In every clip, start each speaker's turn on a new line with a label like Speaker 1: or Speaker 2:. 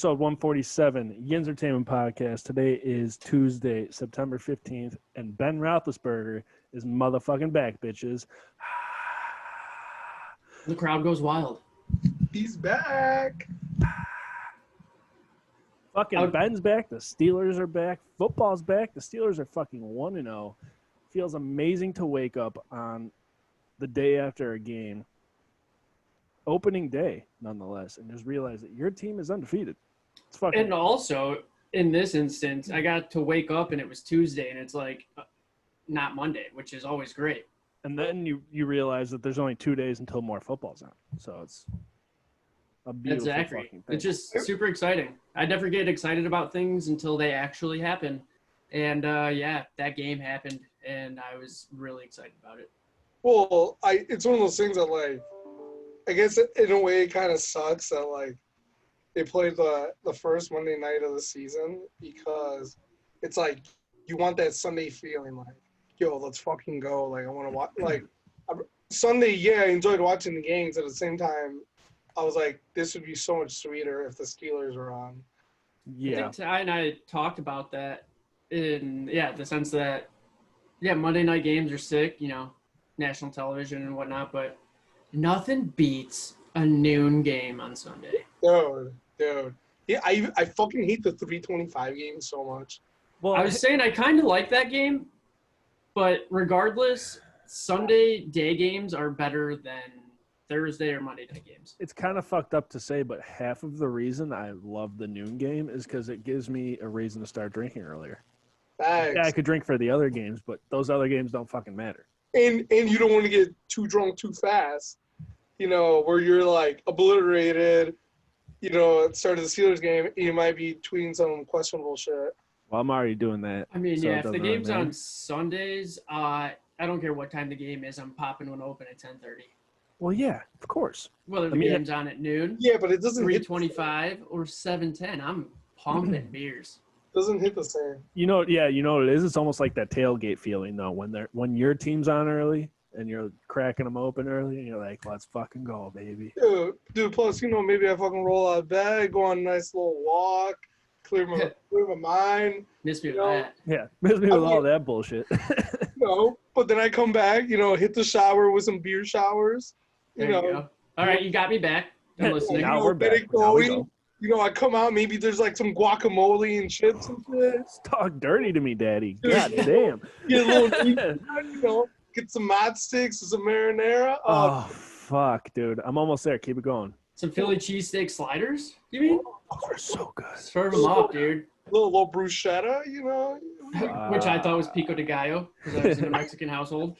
Speaker 1: episode 147, Yinzertainment podcast. Today is Tuesday, September 15th, and Ben Roethlisberger is motherfucking back, bitches.
Speaker 2: The crowd goes wild.
Speaker 3: He's back.
Speaker 1: Fucking Ben's back. The Steelers are back. Football's back. The Steelers are fucking 1-0. Feels amazing to wake up on the day after a game, opening day, nonetheless, and just realize that your team is undefeated. It's fucking.
Speaker 2: And also, in this instance, I got to wake up and it was Tuesday, and it's like not Monday, which is always great.
Speaker 1: And then you realize that there's only 2 days until more football's on. So it's a beautiful
Speaker 2: Exactly.
Speaker 1: fucking thing.
Speaker 2: It's just super exciting. I never get excited about things until they actually happen. And, yeah, that game happened, and I was really excited about it.
Speaker 3: Well, it's one of those things that, like, I guess in a way it kind of sucks that, like, they played the first Monday night of the season because it's like you want that Sunday feeling, like, yo, let's fucking go. Like, I want to watch. Like, Sunday, yeah, I enjoyed watching the games. At the same time, I was like, this would be so much sweeter if the Steelers were on.
Speaker 1: Yeah.
Speaker 2: I think Ty and I talked about that in, the sense that, Monday night games are sick, national television and whatnot, but nothing beats a noon game on Sunday.
Speaker 3: Dude. Yeah, I fucking hate the 3:25 games so much.
Speaker 1: Well,
Speaker 2: I was saying I kind of like that game, but regardless, Sunday day games are better than Thursday or Monday night games.
Speaker 1: it's kind of fucked up to say, but half of the reason I love the noon game is because it gives me a reason to start drinking earlier.
Speaker 3: Thanks.
Speaker 1: Yeah, I could drink for the other games, but those other games don't fucking matter.
Speaker 3: And you don't want to get too drunk too fast, where you're like obliterated, at the start of the Steelers game, you might be tweeting some questionable shit.
Speaker 1: Well, I'm already doing that.
Speaker 2: I mean,
Speaker 1: so it
Speaker 2: if the
Speaker 1: doesn't really
Speaker 2: game's
Speaker 1: matter.
Speaker 2: on Sundays, I don't care what time the game is. I'm popping one open at 10:30.
Speaker 1: Well, yeah, of course.
Speaker 2: Whether the
Speaker 1: I mean,
Speaker 2: game's on at noon,
Speaker 3: Yeah, but it doesn't hit,
Speaker 2: 3:25, or 7:10, I'm pumping beers.
Speaker 3: doesn't hit the same.
Speaker 1: You know what it is? It's almost like that tailgate feeling, though, when your team's on early and you're cracking them open early and you're like, let's fucking go, baby.
Speaker 3: Dude, plus, maybe I fucking roll out of bed, go on a nice little walk, clear my mind,
Speaker 2: Miss me with
Speaker 3: You know,
Speaker 2: that.
Speaker 1: Yeah, miss me with all that bullshit.
Speaker 3: But then I come back, hit the shower with some beer showers,
Speaker 2: There you go. All right, you got me back. I'm listening.
Speaker 1: Now we're
Speaker 3: get
Speaker 1: back.
Speaker 3: it
Speaker 1: Now we
Speaker 3: going.
Speaker 1: go.
Speaker 3: I come out, maybe there's like some guacamole and chips and shit.
Speaker 1: Talk dirty to me, Daddy. God damn.
Speaker 3: Get a little, get some mod sticks, some marinara.
Speaker 1: Oh, fuck, dude. I'm almost there. Keep it going.
Speaker 2: Some Philly cheesesteak sliders, you mean?
Speaker 1: Those are so good.
Speaker 2: Serve them up, dude.
Speaker 3: little bruschetta,
Speaker 2: Which I thought was pico de gallo because I was in a Mexican household.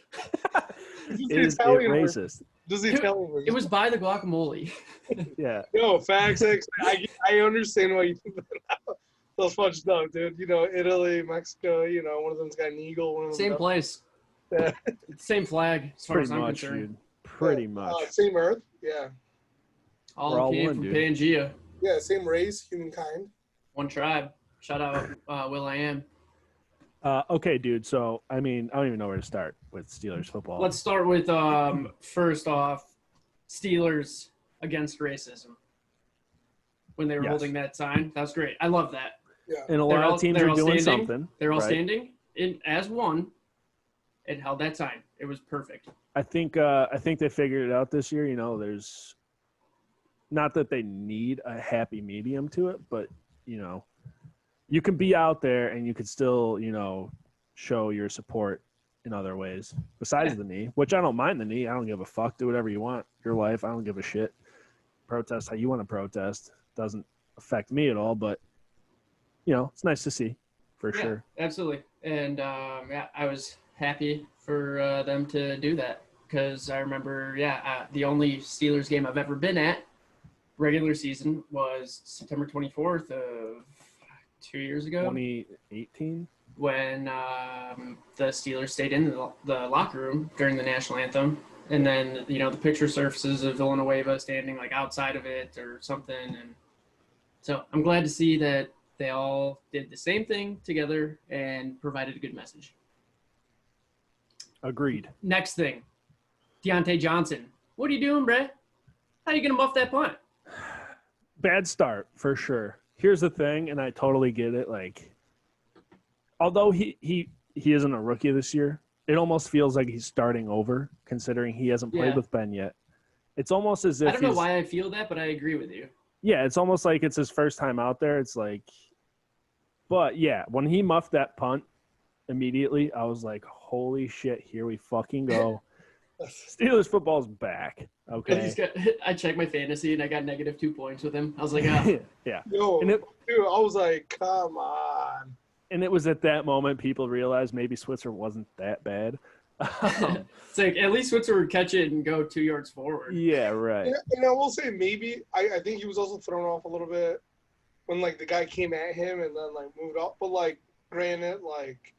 Speaker 1: Is it racist?
Speaker 3: Does the Italian version.
Speaker 2: It was by the guacamole.
Speaker 1: Yeah.
Speaker 3: No, facts. I understand why you think that. Those fucked up, dude. Italy, Mexico, one of them's got an eagle. One of them
Speaker 2: Same place.
Speaker 3: Yeah.
Speaker 2: Same flag, as far
Speaker 1: Pretty
Speaker 2: as I'm
Speaker 1: much,
Speaker 2: concerned.
Speaker 1: dude. Pretty much.
Speaker 3: Same earth. Yeah.
Speaker 2: All
Speaker 1: We're all
Speaker 2: came
Speaker 1: one,
Speaker 2: from
Speaker 1: dude.
Speaker 2: Pangea.
Speaker 3: Yeah, same race, humankind.
Speaker 2: One tribe. Shout out Will I Am.
Speaker 1: Okay, dude. So, I mean, I don't even know where to start with Steelers football.
Speaker 2: Let's start with, first off, Steelers against racism. When they were
Speaker 1: Yes.
Speaker 2: holding that sign. That was great. I love that.
Speaker 3: Yeah.
Speaker 1: And a lot of teams
Speaker 2: they're
Speaker 1: are
Speaker 2: all
Speaker 1: doing
Speaker 2: standing.
Speaker 1: something.
Speaker 2: They're all
Speaker 1: right?
Speaker 2: standing as one and held that sign. It was perfect.
Speaker 1: I think they figured it out this year. There's not that they need a happy medium to it, but you can be out there and you could still show your support in other ways besides the knee, which I don't mind the knee. I don't give a fuck. Do whatever you want. Your life. I don't give a shit. Protest how you want to protest. Doesn't affect me at all, but it's nice to see for sure.
Speaker 2: Absolutely. And I was happy for them to do that because I remember, the only Steelers game I've ever been at regular season was September 24th of 2 years ago.
Speaker 1: 2018.
Speaker 2: When the Steelers stayed in the locker room during the national anthem. And then, the picture surfaces of Villanueva standing like outside of it or something. And so I'm glad to see that they all did the same thing together and provided a good message.
Speaker 1: Agreed.
Speaker 2: Next thing, Deontay Johnson. What are you doing, Brett? How are you going to muff that punt?
Speaker 1: Bad start for sure. here's the thing, and I totally get it. Like, although he isn't a rookie this year, it almost feels like he's starting over, considering he hasn't played with Ben yet. It's almost as if
Speaker 2: I don't know why I feel that, but I agree with you.
Speaker 1: Yeah, it's almost like it's his first time out there. It's like, but yeah, when he muffed that punt immediately, I was like, holy shit, here we fucking go. Steelers football's back. Okay.
Speaker 2: I checked my fantasy and I got negative 2 points with him. I was like,
Speaker 1: yeah.
Speaker 3: Yo,
Speaker 1: dude,
Speaker 3: I was like, come on.
Speaker 1: And it was at that moment people realized maybe Switzer wasn't that bad.
Speaker 2: It's like at least Switzer would catch it and go 2 yards forward.
Speaker 1: Yeah, right.
Speaker 3: And I will say maybe I think he was also thrown off a little bit when like the guy came at him and then like moved off. But like granted, like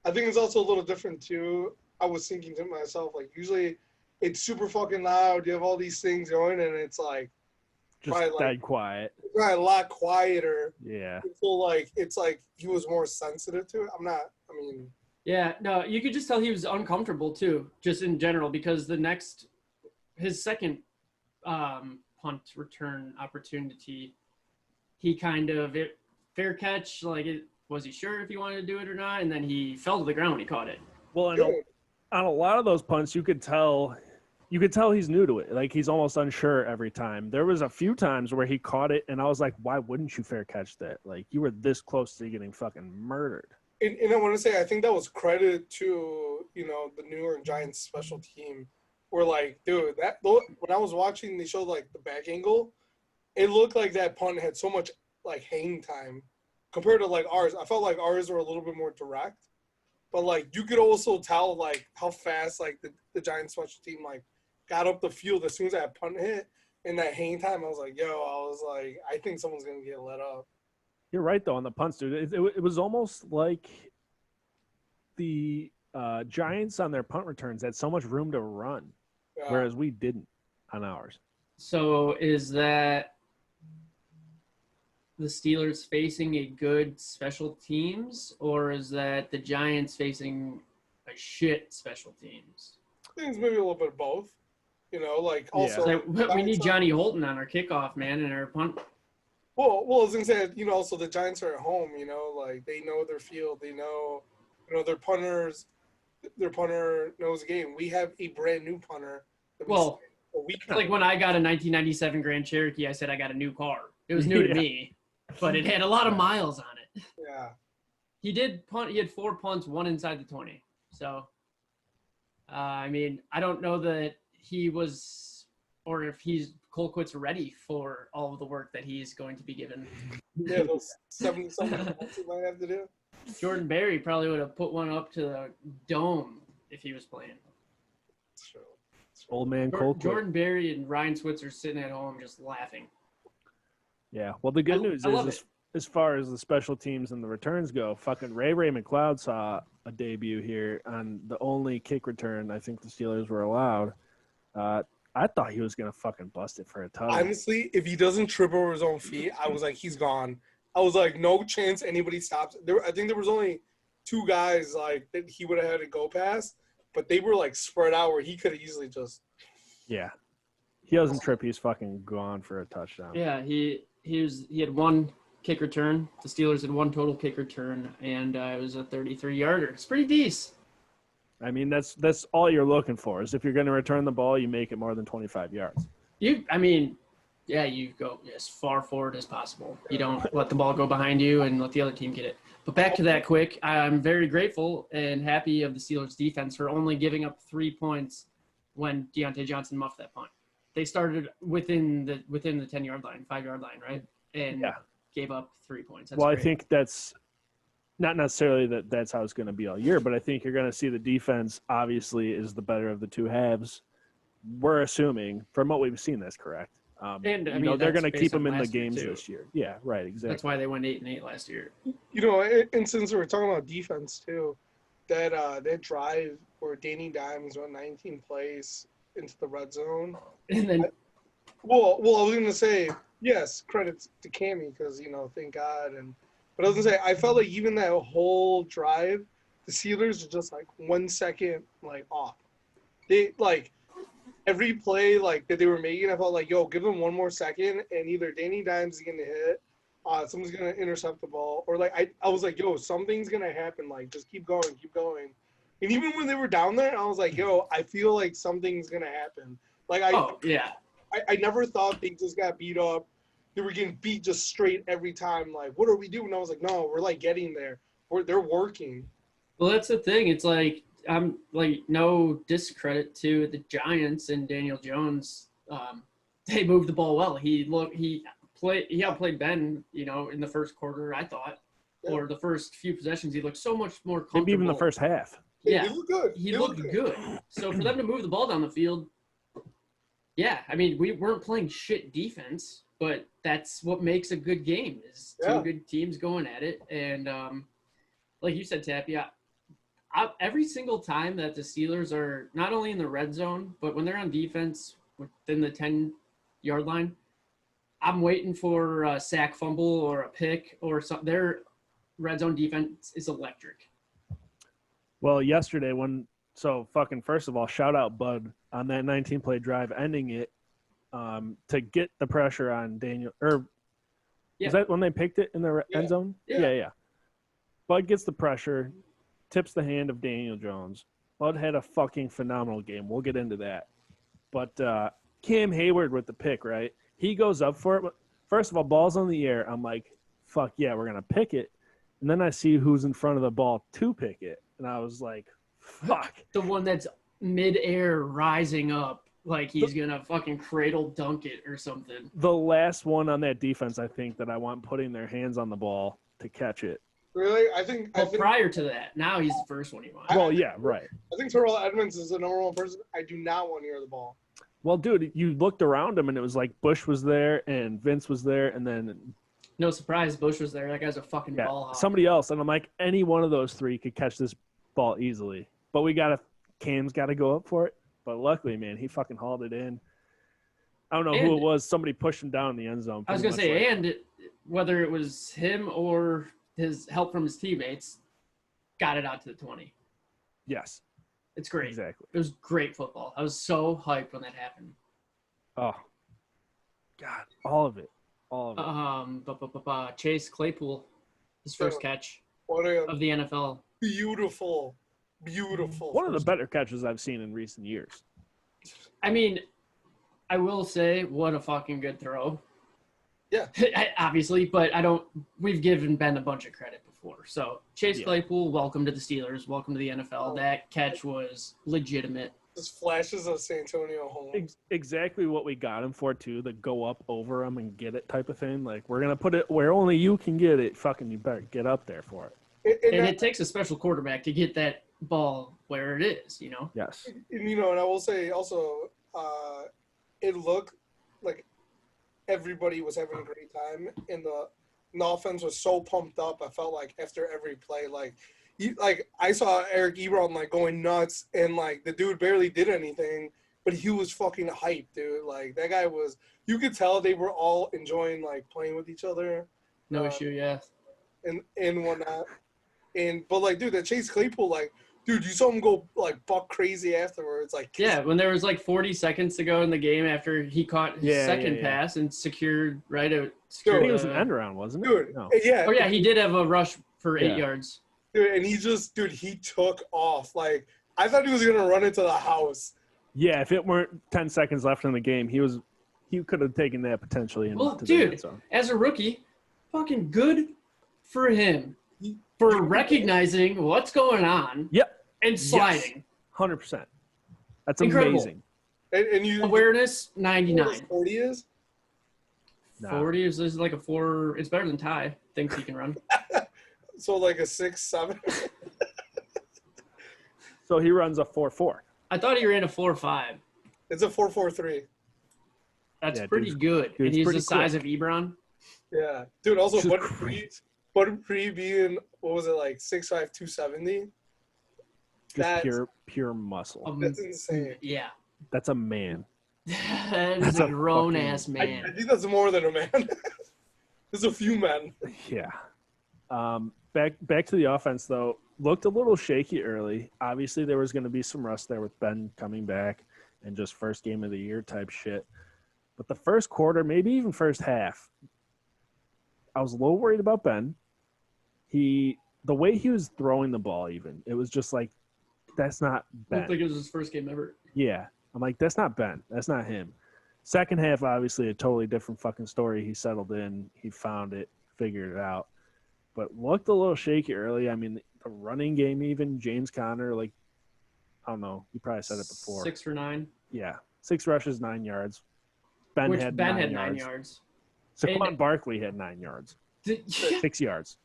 Speaker 3: I think it's also a little different too. I was thinking to myself, like usually it's super fucking loud. You have all these things going and it's like
Speaker 1: just dead quiet.
Speaker 3: Probably a lot quieter.
Speaker 1: Yeah.
Speaker 3: So like it's like he was more sensitive to it.
Speaker 2: Yeah, no, you could just tell he was uncomfortable too, just in general, because his second punt return opportunity, he kind of fair catch, like was he sure if he wanted to do it or not, and then he fell to the ground when he caught it.
Speaker 1: Well, on a lot of those punts, you could tell he's new to it. Like he's almost unsure every time. There was a few times where he caught it, and I was like, why wouldn't you fair catch that? Like you were this close to getting fucking murdered.
Speaker 3: And I want to say, I think that was credit to, the New York Giants special team. Where, like, dude, when I was watching, they showed, like, the back angle. It looked like that punt had so much, like, hang time compared to, like, ours. I felt like ours were a little bit more direct. But, like, you could also tell, like, how fast, like, the Giants special team, like, got up the field as soon as that punt hit. And that hang time, I was like, I think someone's going to get let up.
Speaker 1: You're right, though, on the punts, dude. It was almost like the Giants on their punt returns had so much room to run, whereas we didn't on ours.
Speaker 2: So is that the Steelers facing a good special teams, or is that the Giants facing a shit special teams?
Speaker 3: I think it's maybe a little bit of both. Like also.
Speaker 2: Yeah. Like, we need Johnny Holton on our kickoff, man, and our punt.
Speaker 3: Well, I was gonna say, also the Giants are at home. Like they know their field. They know, their punters. Their punter knows the game. We have a brand new punter.
Speaker 2: Well, like when I got a 1997 Grand Cherokee, I said I got a new car. It was new to me, but it had a lot of miles on it.
Speaker 3: Yeah.
Speaker 2: He did punt. He had 4 punts, 1 inside the 20. So, I don't know that he was, or if Colquitt's ready for all of the work that he's going to be given.
Speaker 3: Yeah, those 70-something punts he might have to do.
Speaker 2: Jordan Berry probably would have put one up to the dome if he was playing.
Speaker 3: That's true.
Speaker 1: Old man Colquitt.
Speaker 2: Jordan Berry and Ryan Switzer sitting at home just laughing.
Speaker 1: Yeah. Well, the good news is, as far as the special teams and the returns go, fucking Ray McLeod saw a debut here on the only kick return I think the Steelers were allowed. I thought he was going to fucking bust it for a touchdown.
Speaker 3: Honestly, if he doesn't trip over his own feet, I was like, he's gone. I was like, no chance anybody stops. I think there was only 2 guys like that he would have had to go past, but they were like spread out where he could have easily just.
Speaker 1: Yeah, he doesn't trip. He's fucking gone for a touchdown.
Speaker 2: Yeah, he had 1 kick return. The Steelers had 1 total kick return, and it was a 33-yarder. It's pretty decent.
Speaker 1: That's all you're looking for is if you're going to return the ball, you make it more than 25 yards.
Speaker 2: You go as far forward as possible. You don't let the ball go behind you and let the other team get it. But back to that quick, I'm very grateful and happy of the Steelers defense for only giving up 3 points when Deontay Johnson muffed that punt. They started within the 10-yard line, 5-yard line, right? And gave up 3 points. That's great.
Speaker 1: I think that's not necessarily that's how it's going to be all year, but I think you're going to see the defense obviously is the better of the 2 halves. We're assuming, from what we've seen, that's correct.
Speaker 2: And
Speaker 1: they're going to keep them in the games this year. Yeah, right, exactly.
Speaker 2: That's why they went 8-8 last year.
Speaker 3: And since we're talking about defense too, that drive where Danny Dimes went 19 plays into the red zone.
Speaker 2: And then,
Speaker 3: I was going to say yes, credits to Cammy because thank God. But I was going to say I felt like even that whole drive, the Steelers are just like 1 second like off. They like. Every play like that they were making, I felt like, give them 1 more second, and either Danny Dimes is going to hit, someone's gonna intercept the ball, or like I was like, yo, something's gonna happen. Like, just keep going, keep going. And even when they were down there, I was like, yo, I feel like something's gonna happen. Like I never thought they just got beat up. They were getting beat just straight every time. Like, what are we doing? I was like, no, we're like getting there. They're working.
Speaker 2: Well, that's the thing. It's like I'm like no discredit to the Giants and Daniel Jones. They moved the ball well. He outplayed Ben, in the first quarter, I thought. Yeah. Or the first few possessions, he looked so much more comfortable.
Speaker 1: Maybe even the first half.
Speaker 2: Yeah,
Speaker 3: he looked good.
Speaker 2: He looked good. So for them to move the ball down the field, yeah, I mean, we weren't playing shit defense, but that's what makes a good game is two good teams going at it. And like you said, Tappy, every single time that the Steelers are not only in the red zone, but when they're on defense within the 10-yard line, I'm waiting for a sack fumble or a pick or something. Their red zone defense is electric.
Speaker 1: Well, yesterday first of all, shout out Bud on that 19-play drive, ending it to get the pressure on Daniel. Was that when they picked it in the end zone? Yeah. Bud gets the pressure, tips the hand of Daniel Jones. Bud had a fucking phenomenal game. We'll get into that. But Cam Hayward with the pick, right? He goes up for it. First of all, ball's on the air. I'm like, fuck yeah, we're going to pick it. And then I see who's in front of the ball to pick it. And I was like, fuck.
Speaker 2: The one that's midair rising up like he's going to fucking cradle dunk it or something.
Speaker 1: The last one on that defense, I think, that I want putting their hands on the ball to catch it.
Speaker 3: Really? I think
Speaker 2: prior to that, now he's the first one you want.
Speaker 1: Well, yeah, right.
Speaker 3: I think Terrell Edmonds is the number one person I do not want near the ball.
Speaker 1: Well, dude, you looked around him, and it was like Bush was there and Vince was there, and then –
Speaker 2: no surprise, Bush was there. That guy's a fucking ball hog.
Speaker 1: Somebody else. And I'm like, any one of those three could catch this ball easily. But Cam's got to go up for it. But luckily, man, he fucking hauled it in. I don't know who it was. Somebody pushed him down in the end zone.
Speaker 2: I was going to say, whether it was him or his help from his teammates, got it out to the 20.
Speaker 1: Yes.
Speaker 2: It's great.
Speaker 1: Exactly.
Speaker 2: It was great football. I was so hyped when that happened.
Speaker 1: Oh, God. All of it.
Speaker 2: Chase Claypool, his first catch of the NFL.
Speaker 3: Beautiful.
Speaker 1: One of the better catches I've seen in recent years.
Speaker 2: I mean, I will say, what a fucking good throw.
Speaker 3: Yeah.
Speaker 2: Obviously, but we've given Ben a bunch of credit before. So Chase Claypool, welcome to the Steelers. Welcome to the NFL. That catch was legitimate.
Speaker 3: Just flashes of San Antonio Holmes.
Speaker 1: Exactly what we got him for, too, the go up over him and get it type of thing. Like, we're going to put it where only you can get it. Fucking you better get up there for it.
Speaker 2: And it takes a special quarterback to get that ball where it is,
Speaker 1: Yes.
Speaker 3: And I will say also, it looked like everybody was having a great time, and the offense was so pumped up. I felt like after every play, I saw Eric Ebron going nuts, and the dude barely did anything, but he was fucking hyped, dude. Like, that guy was. You could tell they were all enjoying playing with each other.
Speaker 2: No issue, yeah.
Speaker 3: And whatnot, but dude, that Chase Claypool, dude, you saw him go buck crazy afterwards.
Speaker 2: When there was 40 seconds to go in the game after he caught his second pass and secured I think
Speaker 1: it was an end around, wasn't it?
Speaker 3: Dude,
Speaker 1: no.
Speaker 3: Yeah.
Speaker 2: Oh yeah, he did have a rush for 8 yards.
Speaker 3: Dude, and he took off. I thought he was gonna run into the house.
Speaker 1: Yeah, if it weren't 10 seconds left in the game, he could have taken that potentially.
Speaker 2: As a rookie, fucking good for him for recognizing what's going on.
Speaker 1: Yep.
Speaker 2: And sliding.
Speaker 1: 100%. That's
Speaker 2: incredible.
Speaker 1: Amazing.
Speaker 2: And awareness 99.
Speaker 3: 40 is?
Speaker 2: 40 is a 4. It's better than Ty. Thinks he can run.
Speaker 3: So a 6'7".
Speaker 1: So he runs a 4.4.
Speaker 2: I thought he ran a 4.5.
Speaker 3: It's a 4.43.
Speaker 2: That's pretty good. And he's the size of Ebron.
Speaker 3: Yeah, dude. Also, Dupree being 6'5", 270.
Speaker 1: Just pure muscle.
Speaker 3: That's insane.
Speaker 2: Yeah.
Speaker 1: That's a man.
Speaker 2: That is a grown ass man.
Speaker 3: I think that's more than a man. There's a few men.
Speaker 1: Yeah. Back to the offense though. Looked a little shaky early. Obviously, there was going to be some rust there with Ben coming back and just first game of the year type shit. But the first quarter, maybe even first half, I was a little worried about Ben. The way he was throwing the ball, even it was just like, that's not Ben.
Speaker 2: Looked like it was his first game ever.
Speaker 1: Yeah, I'm like, that's not Ben. That's not him. Second half, obviously, a totally different fucking story. He settled in. He found it, figured it out. But looked a little shaky early. I mean, the running game, even James Conner, like, I don't know. You probably said it before.
Speaker 2: 6 for 9.
Speaker 1: Yeah, 6 rushes, 9 yards. Ben had 9 yards. Saquon Barkley had 9 yards. 6 yards.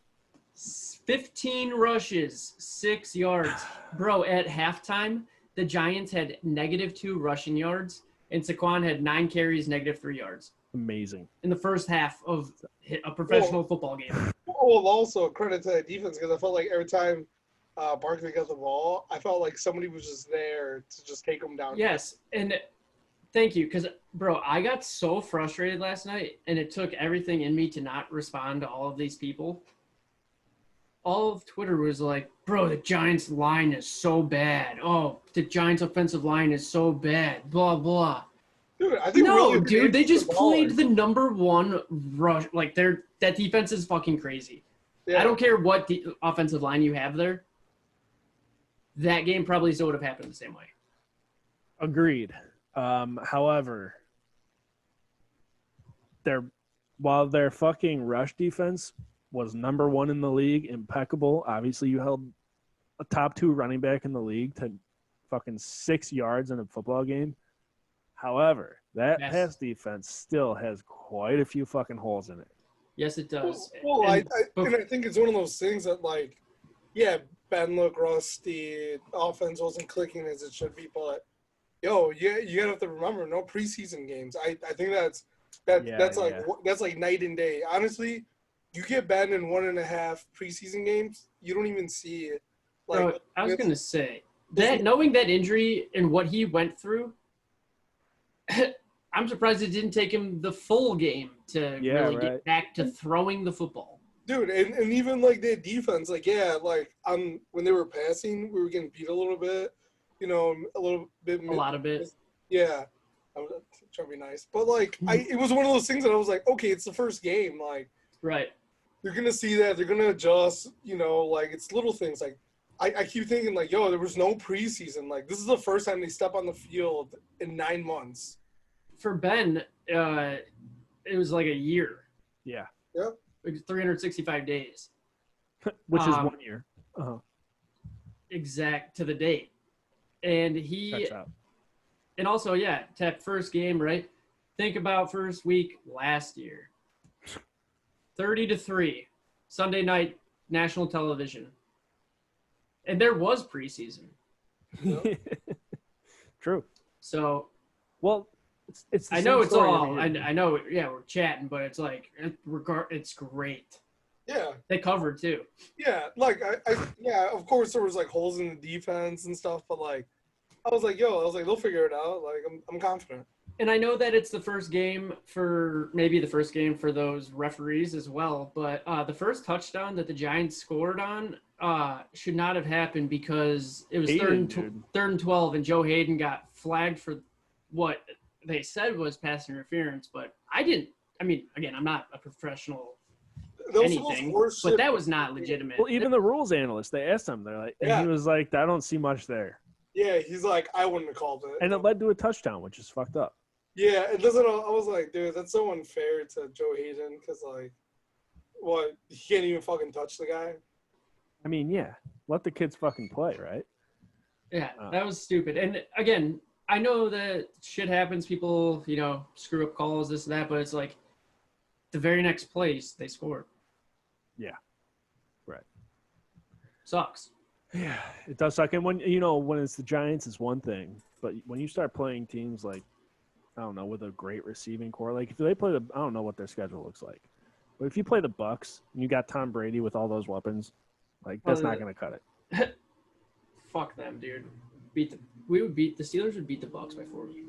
Speaker 2: 15 rushes, 6 yards. Bro, at halftime, the Giants had -2 rushing yards, and Saquon had 9 carries, -3 yards.
Speaker 1: Amazing.
Speaker 2: In the first half of a professional football game.
Speaker 3: Well, also credit to the defense because I felt like every time Barkley got the ball, I felt like somebody was just there to just take him down.
Speaker 2: Yes, and thank you, because, bro, I got so frustrated last night, and it took everything in me to not respond to all of these people. All of Twitter was like, bro, the Giants line is so bad. Oh, the Giants offensive line is so bad. Blah, blah.
Speaker 3: Dude, I think
Speaker 2: they just played the number one rush. Like, that defense is fucking crazy. Yeah. I don't care what the offensive line you have there. That game probably still would have happened the same way.
Speaker 1: Agreed. However, while their fucking rush defense was number 1 in the league, impeccable. Obviously, you held a top 2 running back in the league to fucking 6 yards in a football game. However, that pass defense still has quite a few fucking holes in it.
Speaker 2: Yes, it does.
Speaker 3: Well, I think it's one of those things that, like, yeah, Ben looked rusty. Offense wasn't clicking as it should be, but you gotta have to remember, no preseason games. I think that's like night and day. Honestly, you get Ben in 1.5 preseason games, you don't even see it. Like,
Speaker 2: bro, I was gonna say that knowing that injury and what he went through, I'm surprised it didn't take him the full game to get back to throwing the football.
Speaker 3: Dude, and even like their defense, like when they were passing, we were getting beat a little bit, a lot of bit. Yeah, I'm trying to be nice, but like it was one of those things that I was like, okay, it's the first game, like
Speaker 2: right.
Speaker 3: They're gonna see that, they're gonna adjust, like it's little things. Like I keep thinking like, there was no preseason. Like this is the first time they step on the field in 9 months.
Speaker 2: For Ben, it was like a year.
Speaker 1: Yeah.
Speaker 3: Yep.
Speaker 2: Like 365 days.
Speaker 1: Which is 1 year. Uh-huh.
Speaker 2: Exact to the date. And and also, that first game, right? Think about first week last year. 30-3, Sunday night, national television. And there was preseason.
Speaker 1: True.
Speaker 2: So,
Speaker 1: well, it's
Speaker 2: I know it's all. I know. Yeah, we're chatting, but it's like it's great.
Speaker 3: Yeah.
Speaker 2: They covered too.
Speaker 3: Yeah, like of course there was like holes in the defense and stuff, but like I was like, they'll figure it out. Like I'm confident.
Speaker 2: And I know that it's the first game for those referees as well, but the first touchdown that the Giants scored on should not have happened because it was third and 12, and Joe Hayden got flagged for what they said was pass interference, but I didn't. I mean, again, I'm not a professional anything, but that was not legitimate.
Speaker 1: Well, even the rules analyst, they asked him, they're like, and he was like, I don't see much there.
Speaker 3: Yeah, he's like, I wouldn't have called it.
Speaker 1: And it led to a touchdown, which is fucked up.
Speaker 3: Yeah, it doesn't. I was like, dude, that's so unfair to Joe Hayden because, like, what? He can't even fucking touch the guy.
Speaker 1: I mean, yeah, let the kids fucking play, right?
Speaker 2: Yeah, that was stupid. And again, I know that shit happens. People, screw up calls, this and that, but it's like the very next place they scored.
Speaker 1: Yeah, right.
Speaker 2: Sucks.
Speaker 1: Yeah, it does suck. And when it's the Giants, it's one thing, but when you start playing teams like, I don't know, with a great receiving core, like if they play I don't know what their schedule looks like, but if you play the Bucs and you got Tom Brady with all those weapons, like that's not going to cut it.
Speaker 2: Fuck them, dude. The Steelers would beat the Bucs by 40.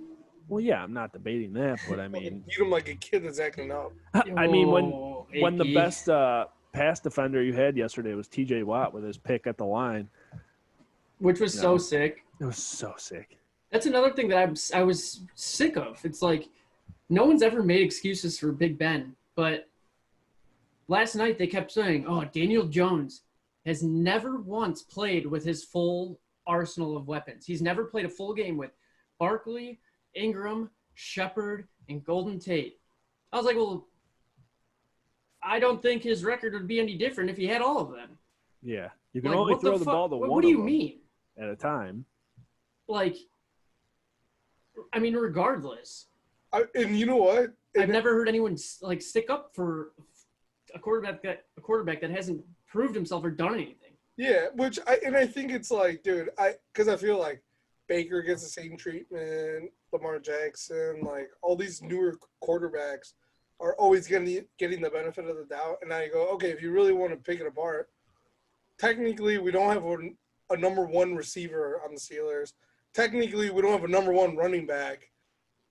Speaker 1: Well, yeah, I'm not debating that, but I mean,
Speaker 3: beat them like a kid that's acting up.
Speaker 1: I mean, when the best pass defender you had yesterday was T.J. Watt with his pick at the line,
Speaker 2: which was so sick.
Speaker 1: It was so sick.
Speaker 2: That's another thing that I was sick of. It's like no one's ever made excuses for Big Ben, but last night they kept saying, "Oh, Daniel Jones has never once played with his full arsenal of weapons. He's never played a full game with Barkley, Ingram, Shepard, and Golden Tate." I was like, well, I don't think his record would be any different if he had all of them.
Speaker 1: Yeah. You can
Speaker 2: Like,
Speaker 1: only
Speaker 2: what
Speaker 1: throw
Speaker 2: the
Speaker 1: the
Speaker 2: fuck?
Speaker 1: ball to
Speaker 2: What
Speaker 1: one
Speaker 2: do
Speaker 1: of
Speaker 2: you
Speaker 1: them
Speaker 2: mean?
Speaker 1: at a time.
Speaker 2: Like, I mean, regardless,
Speaker 3: And you know what?
Speaker 2: I've never heard anyone like stick up for a quarterback that hasn't proved himself or done anything.
Speaker 3: Yeah, I think it's like, dude, because I feel like Baker gets the same treatment, Lamar Jackson, like all these newer quarterbacks are always getting the benefit of the doubt. And I go, okay, if you really want to pick it apart, technically we don't have a number one receiver on the Steelers. Technically we don't have a number one running back,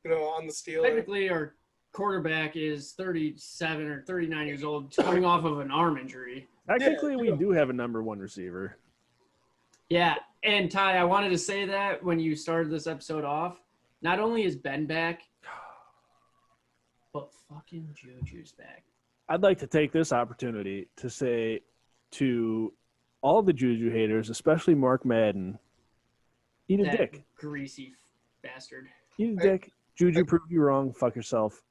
Speaker 3: on the Steelers.
Speaker 2: Technically, our quarterback is 37 or 39 years old, coming off of an arm injury.
Speaker 1: Technically, we do have a number one receiver.
Speaker 2: Yeah, and Ty, I wanted to say that when you started this episode off, not only is Ben back, but fucking Juju's back.
Speaker 1: I'd like to take this opportunity to say to all the Juju haters, especially Mark Madden, eat a
Speaker 2: That
Speaker 1: dick.
Speaker 2: greasy bastard.
Speaker 1: Eat a dick. Juju proved you wrong. Fuck yourself.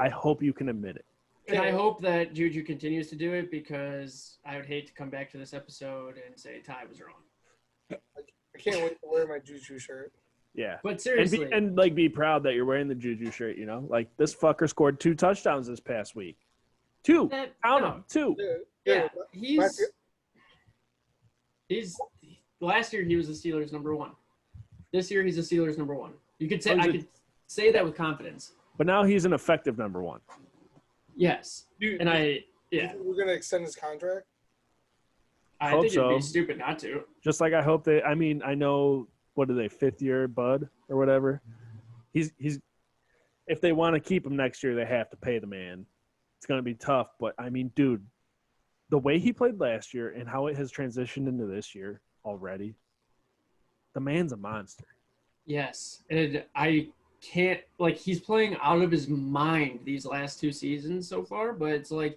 Speaker 1: I hope you can admit it.
Speaker 2: And I hope that Juju continues to do it because I would hate to come back to this episode and say Ty was wrong.
Speaker 3: I can't wait to wear my Juju shirt.
Speaker 1: Yeah.
Speaker 2: But seriously.
Speaker 1: And be proud that you're wearing the Juju shirt, Like, this fucker scored 2 touchdowns this past week. 2. Count them. 2.
Speaker 2: Yeah, he's last year he was the Steelers' number 1. This year he's the Steelers' number 1. You could say I could say that with confidence.
Speaker 1: But now he's an effective number 1.
Speaker 2: Yes.
Speaker 3: Dude,
Speaker 2: and
Speaker 3: we're gonna extend his contract.
Speaker 2: I
Speaker 1: Hope
Speaker 2: think
Speaker 1: so.
Speaker 2: it'd be stupid not to.
Speaker 1: Just like I hope they. I mean, I know what are they 5th year Bud or whatever. He's if they want to keep him next year, they have to pay the man. It's gonna be tough, but I mean, dude, the way he played last year and how it has transitioned into this year already, the man's a monster.
Speaker 2: Yes, and I can't he's playing out of his mind these last 2 seasons so far, but it's like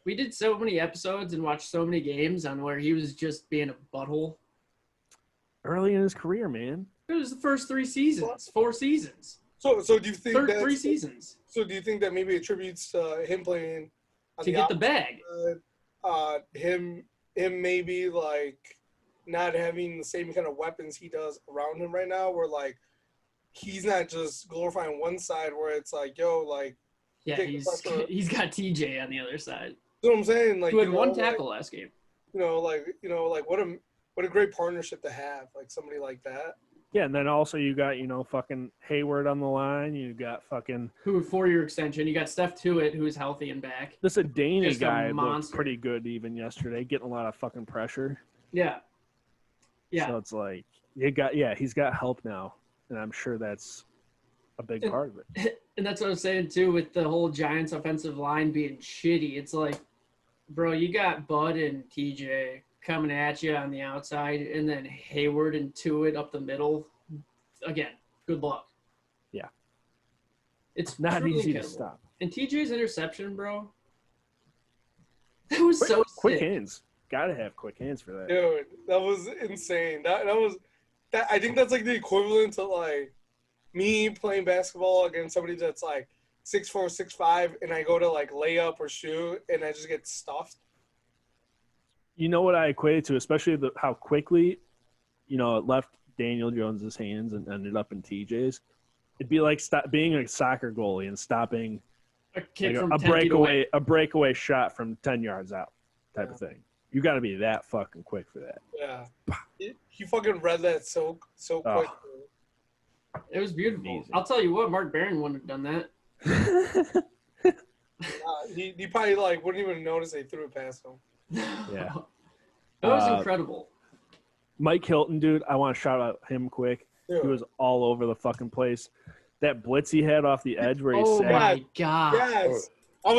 Speaker 2: we did so many episodes and watched so many games on where he was just being a butthole.
Speaker 1: Early in his career, man.
Speaker 2: It was the first 4 seasons.
Speaker 3: So do you think that
Speaker 2: 3 seasons
Speaker 3: So do you think that maybe attributes to him playing on
Speaker 2: to get the bag?
Speaker 3: Him maybe like not having the same kind of weapons he does around him right now, where like he's not just glorifying one side, where it's like, yo, like
Speaker 2: yeah, he's got TJ on the other side.
Speaker 3: You know what I'm saying? Like,
Speaker 2: who had 1 tackle last game.
Speaker 3: Like what a great partnership to have, like somebody like that.
Speaker 1: Yeah, and then also you got, fucking Hayward on the line. You got fucking
Speaker 2: who 4-year extension. You got Steph Tuitt, who's healthy and back.
Speaker 1: This Adani
Speaker 2: Just a
Speaker 1: guy looked
Speaker 2: monster.
Speaker 1: pretty good even yesterday, getting a lot of fucking pressure.
Speaker 2: Yeah. Yeah.
Speaker 1: So it's like he's got help now, and I'm sure that's a big part of it.
Speaker 2: And that's what I was saying too with the whole Giants offensive line being shitty. It's like, bro, you got Bud and TJ coming at you on the outside, and then Hayward and Tuitt up the middle. Again, good luck.
Speaker 1: Yeah.
Speaker 2: It's
Speaker 1: Not
Speaker 2: truly
Speaker 1: easy
Speaker 2: incredible.
Speaker 1: to stop.
Speaker 2: And TJ's interception, bro, that was so
Speaker 1: quick
Speaker 2: sick.
Speaker 1: hands. Gotta have quick hands for that.
Speaker 3: Dude, that was insane. That I think that's like the equivalent to like me playing basketball against somebody that's like 6'4", 6'5", and I go to like lay up or shoot and I just get stuffed.
Speaker 1: You know what I equated to, especially how quickly, it left Daniel Jones's hands and ended up in TJ's. It'd be like being a soccer goalie and stopping
Speaker 2: A kick
Speaker 1: like
Speaker 2: from
Speaker 1: a
Speaker 2: 10 feet away.
Speaker 1: breakaway shot from 10 yards out type of thing. You got to be that fucking quick for that.
Speaker 3: Yeah, he fucking read that so quick.
Speaker 2: It was beautiful.
Speaker 1: Amazing.
Speaker 2: I'll tell you what, Mark Barron wouldn't have done that.
Speaker 3: He probably like wouldn't even notice they threw it past him.
Speaker 1: Yeah.
Speaker 2: That was incredible.
Speaker 1: Mike Hilton, dude, I want to shout out him quick.
Speaker 3: Dude.
Speaker 1: He was all over the fucking place. That blitz he had off the edge where he
Speaker 2: Oh
Speaker 1: sacked.
Speaker 2: my god.
Speaker 3: Yes, I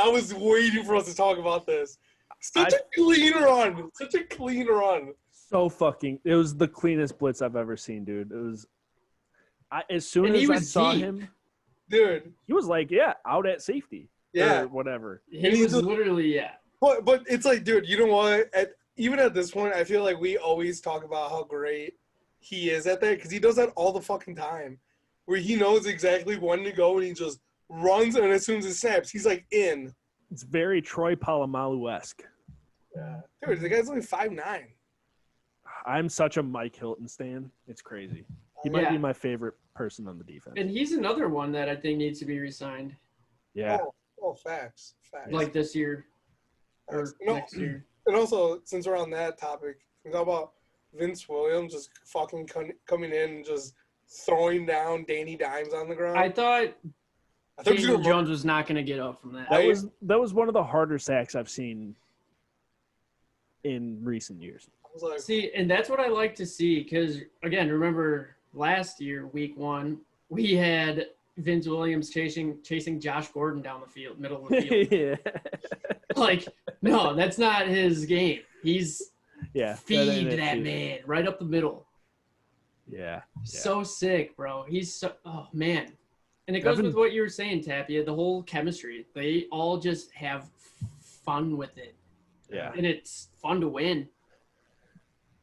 Speaker 3: was waiting for us to talk about this. Such a clean run. Such a clean run.
Speaker 1: It was the cleanest blitz I've ever seen, dude. It was. As soon
Speaker 2: And
Speaker 1: as
Speaker 2: he
Speaker 1: I
Speaker 2: was
Speaker 1: saw
Speaker 2: deep.
Speaker 1: him,
Speaker 3: Dude.
Speaker 1: he was like, out at safety.
Speaker 3: Yeah.
Speaker 1: or whatever.
Speaker 2: He was literally, yeah.
Speaker 3: But it's like, dude, you know what? Even at this point, I feel like we always talk about how great he is at that because he does that all the fucking time, where he knows exactly when to go and he just runs, and as soon as it snaps, he's like in.
Speaker 1: It's very Troy Polamalu-esque.
Speaker 3: Yeah. Dude, the guy's only 5'9".
Speaker 1: I'm such a Mike Hilton stan. It's crazy. He might be my favorite person on the defense.
Speaker 2: And he's another one that I think needs to be re-signed.
Speaker 1: Yeah.
Speaker 3: Oh, facts.
Speaker 2: Like this year or next year.
Speaker 3: And also, since we're on that topic, we talk about Vince Williams just fucking coming in and just throwing down Danny Dimes on the ground.
Speaker 2: I thought
Speaker 3: Daniel
Speaker 2: Jones was not going to get up from that.
Speaker 1: That was one of the harder sacks I've seen in recent years.
Speaker 3: I was like,
Speaker 2: see, and that's what I like to see because, again, remember last year, week 1, we had Vince Williams chasing Josh Gordon down the field, middle of the field.
Speaker 1: Yeah.
Speaker 2: Like, no, that's not his game. He's feed that man right up the middle.
Speaker 1: Yeah.
Speaker 2: So sick, bro. He's so man. And it goes with what you were saying, Tapia, the whole chemistry. They all just have fun with it.
Speaker 1: Yeah.
Speaker 2: And it's fun to win.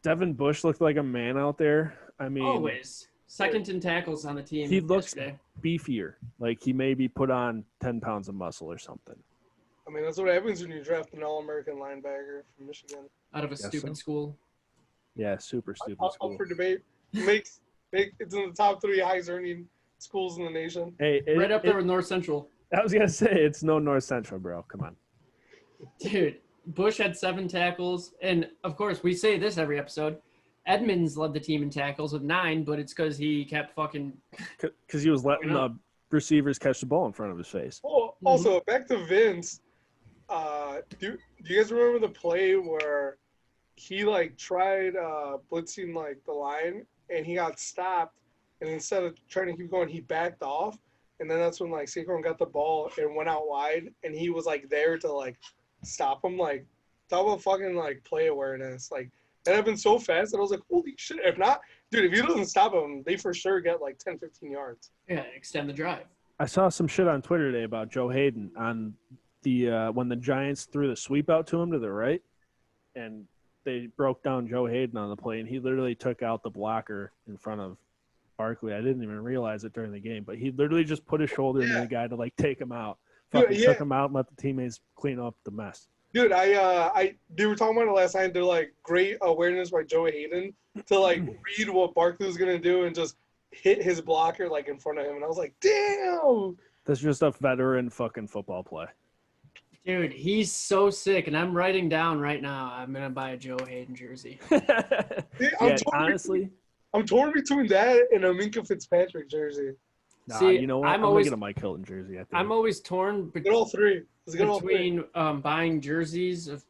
Speaker 1: Devin Bush looked like a man out there. I mean,
Speaker 2: always. Second in tackles on the team.
Speaker 1: He looks
Speaker 2: yesterday.
Speaker 1: beefier. Like he maybe put on 10 pounds of muscle or something.
Speaker 3: I mean, that's what happens when you draft an All-American linebacker from Michigan.
Speaker 2: Out of a stupid school.
Speaker 1: Yeah, super stupid school.
Speaker 3: Up for debate. It's in the top 3 highest earning schools in the nation.
Speaker 1: Hey,
Speaker 2: right up there with North Central.
Speaker 1: I was going to say, it's no North Central, bro. Come on.
Speaker 2: Dude, Bush had 7 tackles. And, of course, we say this every episode. Edmonds led the team in tackles with 9, but it's because he kept fucking –
Speaker 1: because he was letting the receivers catch the ball in front of his face.
Speaker 3: Well, also, back to Vince. Do you guys remember the play where he tried blitzing the line and he got stopped, and instead of trying to keep going, he backed off, and then that's when Saquon got the ball and went out wide, and he was there to stop him. Talk about fucking play awareness. That happened so fast that I was like, holy shit! If not, dude, if he doesn't stop him, they for sure get 10, 15 yards.
Speaker 2: Yeah, extend the drive.
Speaker 1: I saw some shit on Twitter today about Joe Hayden on the when the Giants threw the sweep out to him to the right, and they broke down Joe Hayden on the play, and he literally took out the blocker in front of Barkley. I didn't even realize it during the game, but he literally just put his shoulder into the guy to take him out. Fucking took him out and let the teammates clean up the mess.
Speaker 3: Dude, they were talking about it last night. They're great awareness by Joe Hayden to read what Barkley was gonna do and just hit his blocker in front of him. And I was like, damn.
Speaker 1: That's just a veteran fucking football play.
Speaker 2: Dude, he's so sick, and I'm writing down right now. I'm gonna buy a Joe Hayden jersey.
Speaker 1: Honestly,
Speaker 3: I'm torn between that and a Minka Fitzpatrick jersey.
Speaker 1: Nah, you know what? I'm gonna get a Mike Hilton jersey. I think.
Speaker 2: I'm always torn
Speaker 3: get all three.
Speaker 2: Between buying jerseys of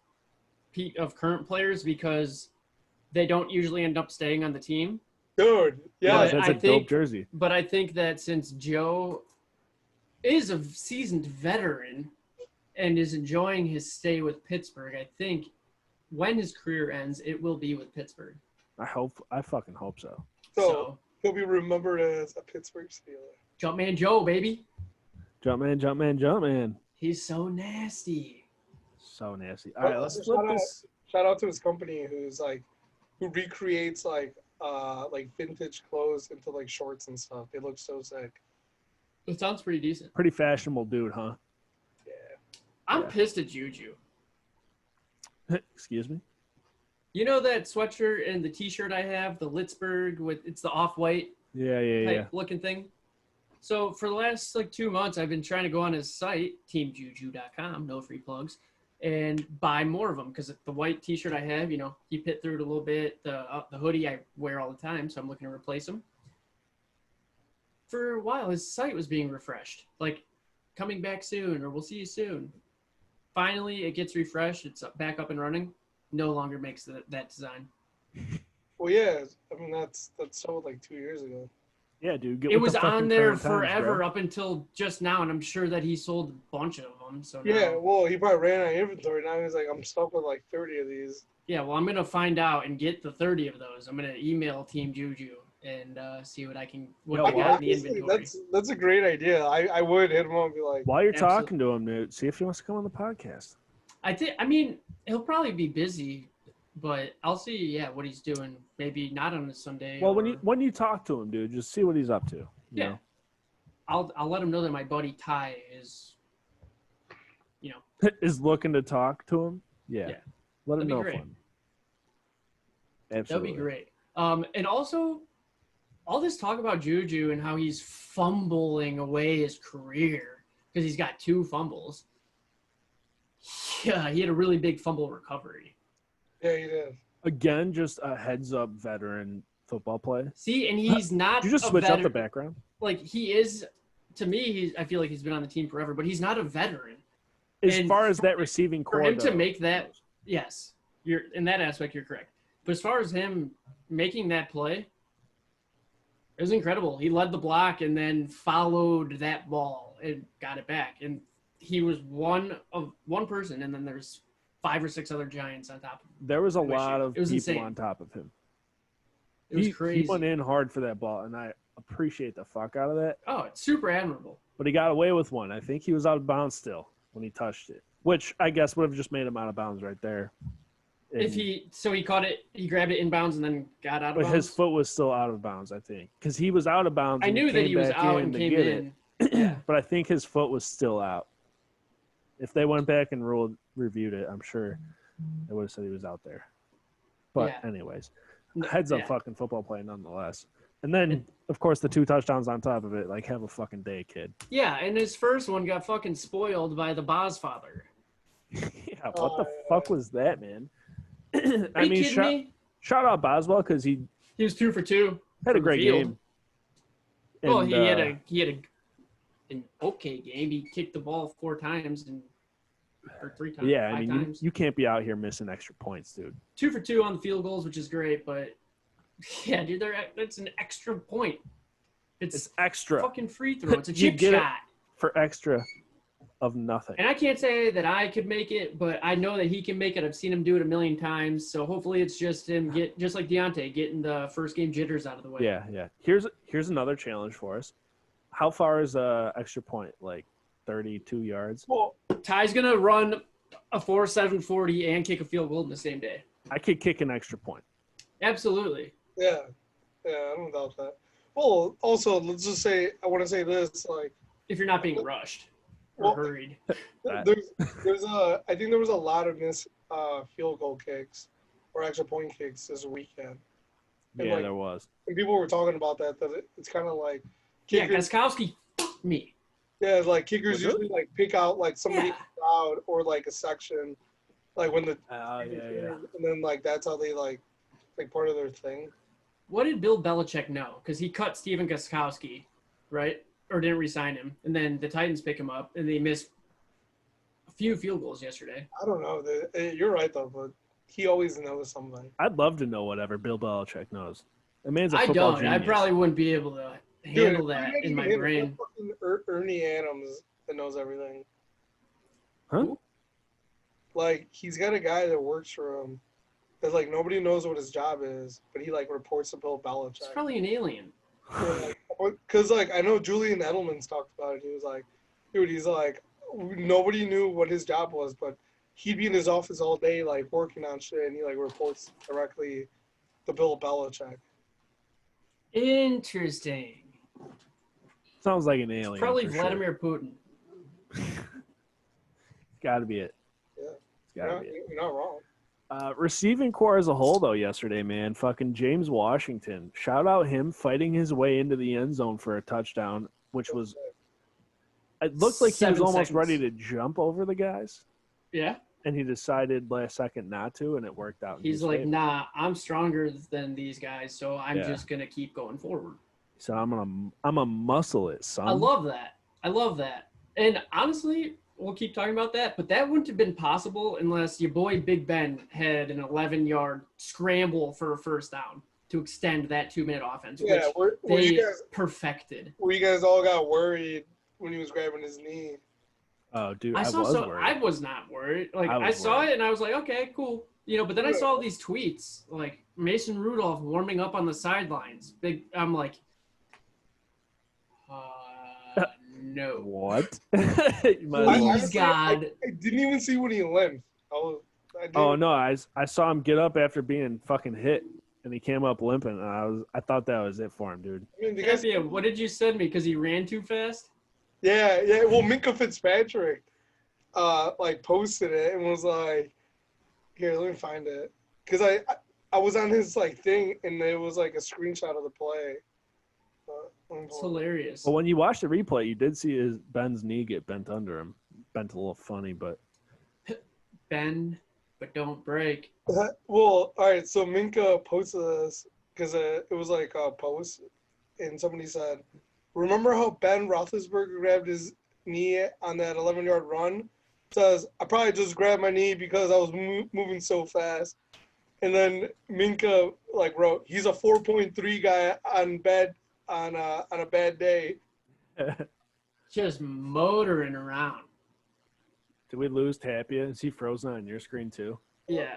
Speaker 2: current players because they don't usually end up staying on the team.
Speaker 3: Dude, yeah,
Speaker 1: that's a dope jersey.
Speaker 2: But I think that since Joe is a seasoned veteran and is enjoying his stay with Pittsburgh, I think when his career ends, it will be with Pittsburgh.
Speaker 1: I fucking hope so.
Speaker 3: So he'll be remembered as a Pittsburgh Steeler.
Speaker 2: Jumpman Joe, baby.
Speaker 1: Jumpman.
Speaker 2: He's so nasty.
Speaker 1: So nasty. All right, let's flip this.
Speaker 3: Shout out to his company who recreates vintage clothes into shorts and stuff. They look so sick.
Speaker 2: It sounds pretty decent.
Speaker 1: Pretty fashionable dude, huh?
Speaker 3: Yeah.
Speaker 2: I'm pissed at Juju.
Speaker 1: Excuse me?
Speaker 2: You know that sweatshirt and the T-shirt I have, the Litzberg it's the off-white looking thing? So for the last 2 months, I've been trying to go on his site, teamjuju.com, no free plugs, and buy more of them because the white T-shirt I have, he pit through it a little bit. The hoodie I wear all the time, so I'm looking to replace them. For a while, his site was being refreshed, coming back soon or we'll see you soon. Finally, it gets refreshed. It's back up and running. No longer makes that design.
Speaker 3: Well, yeah. I mean, that's sold 2 years ago.
Speaker 1: Yeah, dude.
Speaker 2: It was on there forever up until just now, and I'm sure that he sold a bunch of them. So
Speaker 3: well, he probably ran out of inventory. Now he's I'm stuck with 30 of these.
Speaker 2: Yeah, well, I'm going to find out and get the 30 of those. I'm going to email Team Juju and see what I can
Speaker 1: Yeah,
Speaker 2: what they got in the
Speaker 3: Honestly,
Speaker 2: inventory.
Speaker 3: that's a great idea. I would hit him up and be like,
Speaker 1: While you're
Speaker 2: Absolutely.
Speaker 1: talking to him, dude, see if he wants to come on the podcast.
Speaker 2: I mean, he'll probably be busy, but I'll see. Yeah, what he's doing. Maybe not on a Sunday.
Speaker 1: Well,
Speaker 2: or,
Speaker 1: when you talk to him, dude, just see what he's up to. You
Speaker 2: Yeah.
Speaker 1: know?
Speaker 2: I'll let him know that my buddy Ty is, you know,
Speaker 1: is looking to talk to him. Yeah.
Speaker 2: Yeah.
Speaker 1: Let him
Speaker 2: That'd be
Speaker 1: know
Speaker 2: great.
Speaker 1: for him. Absolutely.
Speaker 2: that'd be great. And also, all this talk about Juju and how he's fumbling away his career because he's got 2 fumbles. Yeah, he had a really big fumble recovery.
Speaker 3: yeah, he did.
Speaker 1: Again, just a heads up veteran football play.
Speaker 2: See, and he's not.
Speaker 1: Did you just
Speaker 2: a
Speaker 1: switch up the
Speaker 2: veteran.
Speaker 1: background?
Speaker 2: Like he is, to me, I feel like he's been on the team forever, but he's not a veteran.
Speaker 1: As
Speaker 2: And
Speaker 1: far as that receiving
Speaker 2: For
Speaker 1: core,
Speaker 2: him to
Speaker 1: though,
Speaker 2: make that, yes, you're in that aspect, you're correct. But as far as him making that play, it was incredible. He led the block and then followed that ball and got it back. And he was one person, and then there's 5 or 6 other Giants on top of him.
Speaker 1: there was a lot of
Speaker 2: It was
Speaker 1: people
Speaker 2: insane.
Speaker 1: on top of him.
Speaker 2: It was
Speaker 1: He
Speaker 2: crazy.
Speaker 1: went in hard for that ball, and I appreciate the fuck out of that.
Speaker 2: Oh, it's super admirable.
Speaker 1: But he got away with one. I think he was out of bounds still when he touched it, which I guess would have just made him out of bounds right there.
Speaker 2: If he caught it, he grabbed it inbounds and then got out of
Speaker 1: but
Speaker 2: bounds.
Speaker 1: his foot was still out of bounds, I think, because he was out of bounds.
Speaker 2: I
Speaker 1: and
Speaker 2: knew that
Speaker 1: came
Speaker 2: he was
Speaker 1: back
Speaker 2: out
Speaker 1: in
Speaker 2: and
Speaker 1: to
Speaker 2: came
Speaker 1: get
Speaker 2: in.
Speaker 1: it.
Speaker 2: Yeah.
Speaker 1: But I think his foot was still out. If they went back and reviewed it, I'm sure they would have said he was out there. But
Speaker 2: Yeah.
Speaker 1: anyways, heads up
Speaker 2: Yeah.
Speaker 1: fucking football play nonetheless. And then, of course, the 2 touchdowns on top of it. Like, have a fucking day, kid.
Speaker 2: Yeah, and his first one got fucking spoiled by the Boz father.
Speaker 1: Yeah, what the fuck was that, man?
Speaker 2: Are you kidding me?
Speaker 1: shout out Boswell because he
Speaker 2: He was 2 for 2.
Speaker 1: had a
Speaker 2: from
Speaker 1: great
Speaker 2: the field.
Speaker 1: game.
Speaker 2: Well,
Speaker 1: And,
Speaker 2: he had an okay game. He kicked the ball 4 times or 3 times.
Speaker 1: yeah, I
Speaker 2: 5
Speaker 1: mean,
Speaker 2: times.
Speaker 1: you can't be out here missing extra points, dude.
Speaker 2: 2 for 2 on the field goals, which is great, but yeah, dude, that's an extra point.
Speaker 1: It's
Speaker 2: It's
Speaker 1: extra
Speaker 2: fucking free throw. It's a
Speaker 1: You
Speaker 2: chip
Speaker 1: get it.
Speaker 2: shot.
Speaker 1: for extra of nothing.
Speaker 2: And I can't say that I could make it, but I know that he can make it. I've seen him do it a million times. So hopefully it's just him just like Deontay, getting the first game jitters out of the way.
Speaker 1: Yeah. Here's another challenge for us. How far is extra point? Like 32 yards?
Speaker 3: Well,
Speaker 2: Ty's going to run a 4.7 40 and kick a field goal in the same day.
Speaker 1: I could kick an extra point.
Speaker 2: Absolutely.
Speaker 3: yeah, I don't doubt that. Well, also, let's just say, I want to say this, like,
Speaker 2: If you're not being rushed or
Speaker 3: Well-
Speaker 2: hurried.
Speaker 3: I think there was a lot of missed field goal kicks or extra point kicks this weekend. And,
Speaker 1: Yeah,
Speaker 3: like,
Speaker 1: there was.
Speaker 3: and people were talking about that it's kind of like
Speaker 2: Yeah,
Speaker 3: kickers,
Speaker 2: Gostkowski, me.
Speaker 3: yeah, like kickers
Speaker 1: Was it?
Speaker 3: usually like pick out like somebody in
Speaker 2: Yeah.
Speaker 3: the crowd or like a section, like when the
Speaker 1: Yeah.
Speaker 3: and then like that's how they like part of their thing.
Speaker 2: What did Bill Belichick know? Because he cut Steven Gostkowski, right? Or didn't re-sign him. And then the Titans pick him up, and they missed a few field goals yesterday.
Speaker 3: I don't know. You're right though, but he always knows something.
Speaker 1: I'd love to know whatever Bill Belichick knows. The man's a
Speaker 2: I
Speaker 1: football
Speaker 2: don't.
Speaker 1: genius.
Speaker 2: I probably wouldn't be able to handle
Speaker 3: Dude,
Speaker 2: that
Speaker 3: you
Speaker 2: in my
Speaker 3: can't even
Speaker 2: brain.
Speaker 3: hit fucking Ernie Adams that knows everything.
Speaker 1: Huh?
Speaker 3: Like he's got a guy that works for him. That like nobody knows what his job is, but he like reports to Bill
Speaker 2: It's
Speaker 3: Belichick.
Speaker 2: probably an alien.
Speaker 3: Because like I know Julian Edelman's talked about it. He was like, dude, he's like nobody knew what his job was, but he'd be in his office all day like working on shit, and he like reports directly to Bill Belichick.
Speaker 2: Interesting.
Speaker 1: Sounds like an alien.
Speaker 2: Probably
Speaker 1: for sure.
Speaker 2: Vladimir Putin.
Speaker 1: Got to be it.
Speaker 3: Yeah.
Speaker 1: It's got to be it.
Speaker 3: You're not wrong.
Speaker 1: Receiving core as a whole, though, yesterday, man, fucking James Washington. Shout out him fighting his way into the end zone for a touchdown, which was – it looked like he was
Speaker 2: 7
Speaker 1: almost
Speaker 2: seconds.
Speaker 1: ready to jump over the guys,
Speaker 2: Yeah.
Speaker 1: and he decided last second not to, and it worked out. in
Speaker 2: He's
Speaker 1: his
Speaker 2: like,
Speaker 1: favor.
Speaker 2: nah, I'm stronger than these guys, so I'm
Speaker 1: Yeah.
Speaker 2: just going to keep going forward.
Speaker 1: He said, I'm gonna muscle it, son.
Speaker 2: I love that. And honestly, we'll keep talking about that, but that wouldn't have been possible unless your boy Big Ben had an 11-yard scramble for a first down to extend that 2-minute offense,
Speaker 3: Yeah,
Speaker 2: which
Speaker 3: where
Speaker 2: they
Speaker 3: you guys
Speaker 2: perfected.
Speaker 3: all got worried when he was grabbing his knee.
Speaker 1: Oh, dude,
Speaker 2: I
Speaker 1: I
Speaker 2: saw
Speaker 1: was
Speaker 2: so
Speaker 1: worried.
Speaker 2: I was not worried. Like
Speaker 1: I
Speaker 2: I
Speaker 1: was
Speaker 2: saw
Speaker 1: worried.
Speaker 2: it and I was like, okay, cool. But then I saw these tweets like Mason Rudolph warming up on the sidelines. I'm like, no.
Speaker 1: What?
Speaker 2: Please, God.
Speaker 3: I didn't even see when he limped.
Speaker 1: Oh no, I saw him get up after being fucking hit, and he came up limping. And I thought that was it for him, dude.
Speaker 3: I mean,
Speaker 2: What did you send me? Because he ran too fast.
Speaker 3: Yeah. Well, Minka Fitzpatrick, posted it and was like, "Here, let me find it," because I was on his thing and it was like a screenshot of the play.
Speaker 2: It's hilarious.
Speaker 1: Well, when you watch the replay, you did see Ben's knee get bent under him. Bent a little funny, but
Speaker 2: bend, but don't break.
Speaker 3: Well, all right. So Minka posted this because it was like a post, and somebody said, "Remember how Ben Roethlisberger grabbed his knee on that 11-yard run?" Says, "I probably just grabbed my knee because I was moving so fast." And then Minka wrote, "He's a 4.3 guy on a bad day."
Speaker 2: Just motoring around.
Speaker 1: Did we lose Tapia? Is he frozen on your screen too?
Speaker 2: Yeah.